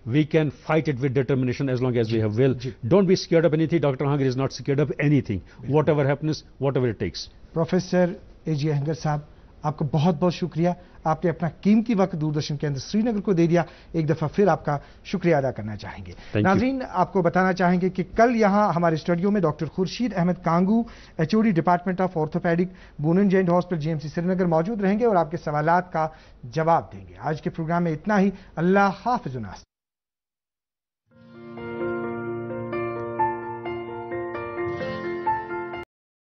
we can fight it with determination as long as we have will. Don't be scared of anything. Dr. Ahangar is not scared of anything. Whatever happens, whatever it takes. Professor A.J. Ahangar साहब, आपका बहुत बहुत शुक्रिया. आपने अपना कीमती वक्त दूरदर्शन केंद्र श्रीनगर को दे दिया. एक दफ़ा फिर आपका शुक्रिया अदा करना चाहेंगे. नाज़रीन, आपको बताना चाहेंगे कि कल यहाँ हमारे स्टूडियो में doctor Khurshid Ahmad Kangu, HOD department of orthopaedic, bone and joint hospital GMC Srinagar मौजूद रहेंगे और आपके सवालात का जवाब देंगे. आज के प्रोग्राम में इतना ही. अल्लाह हाफ़िज़.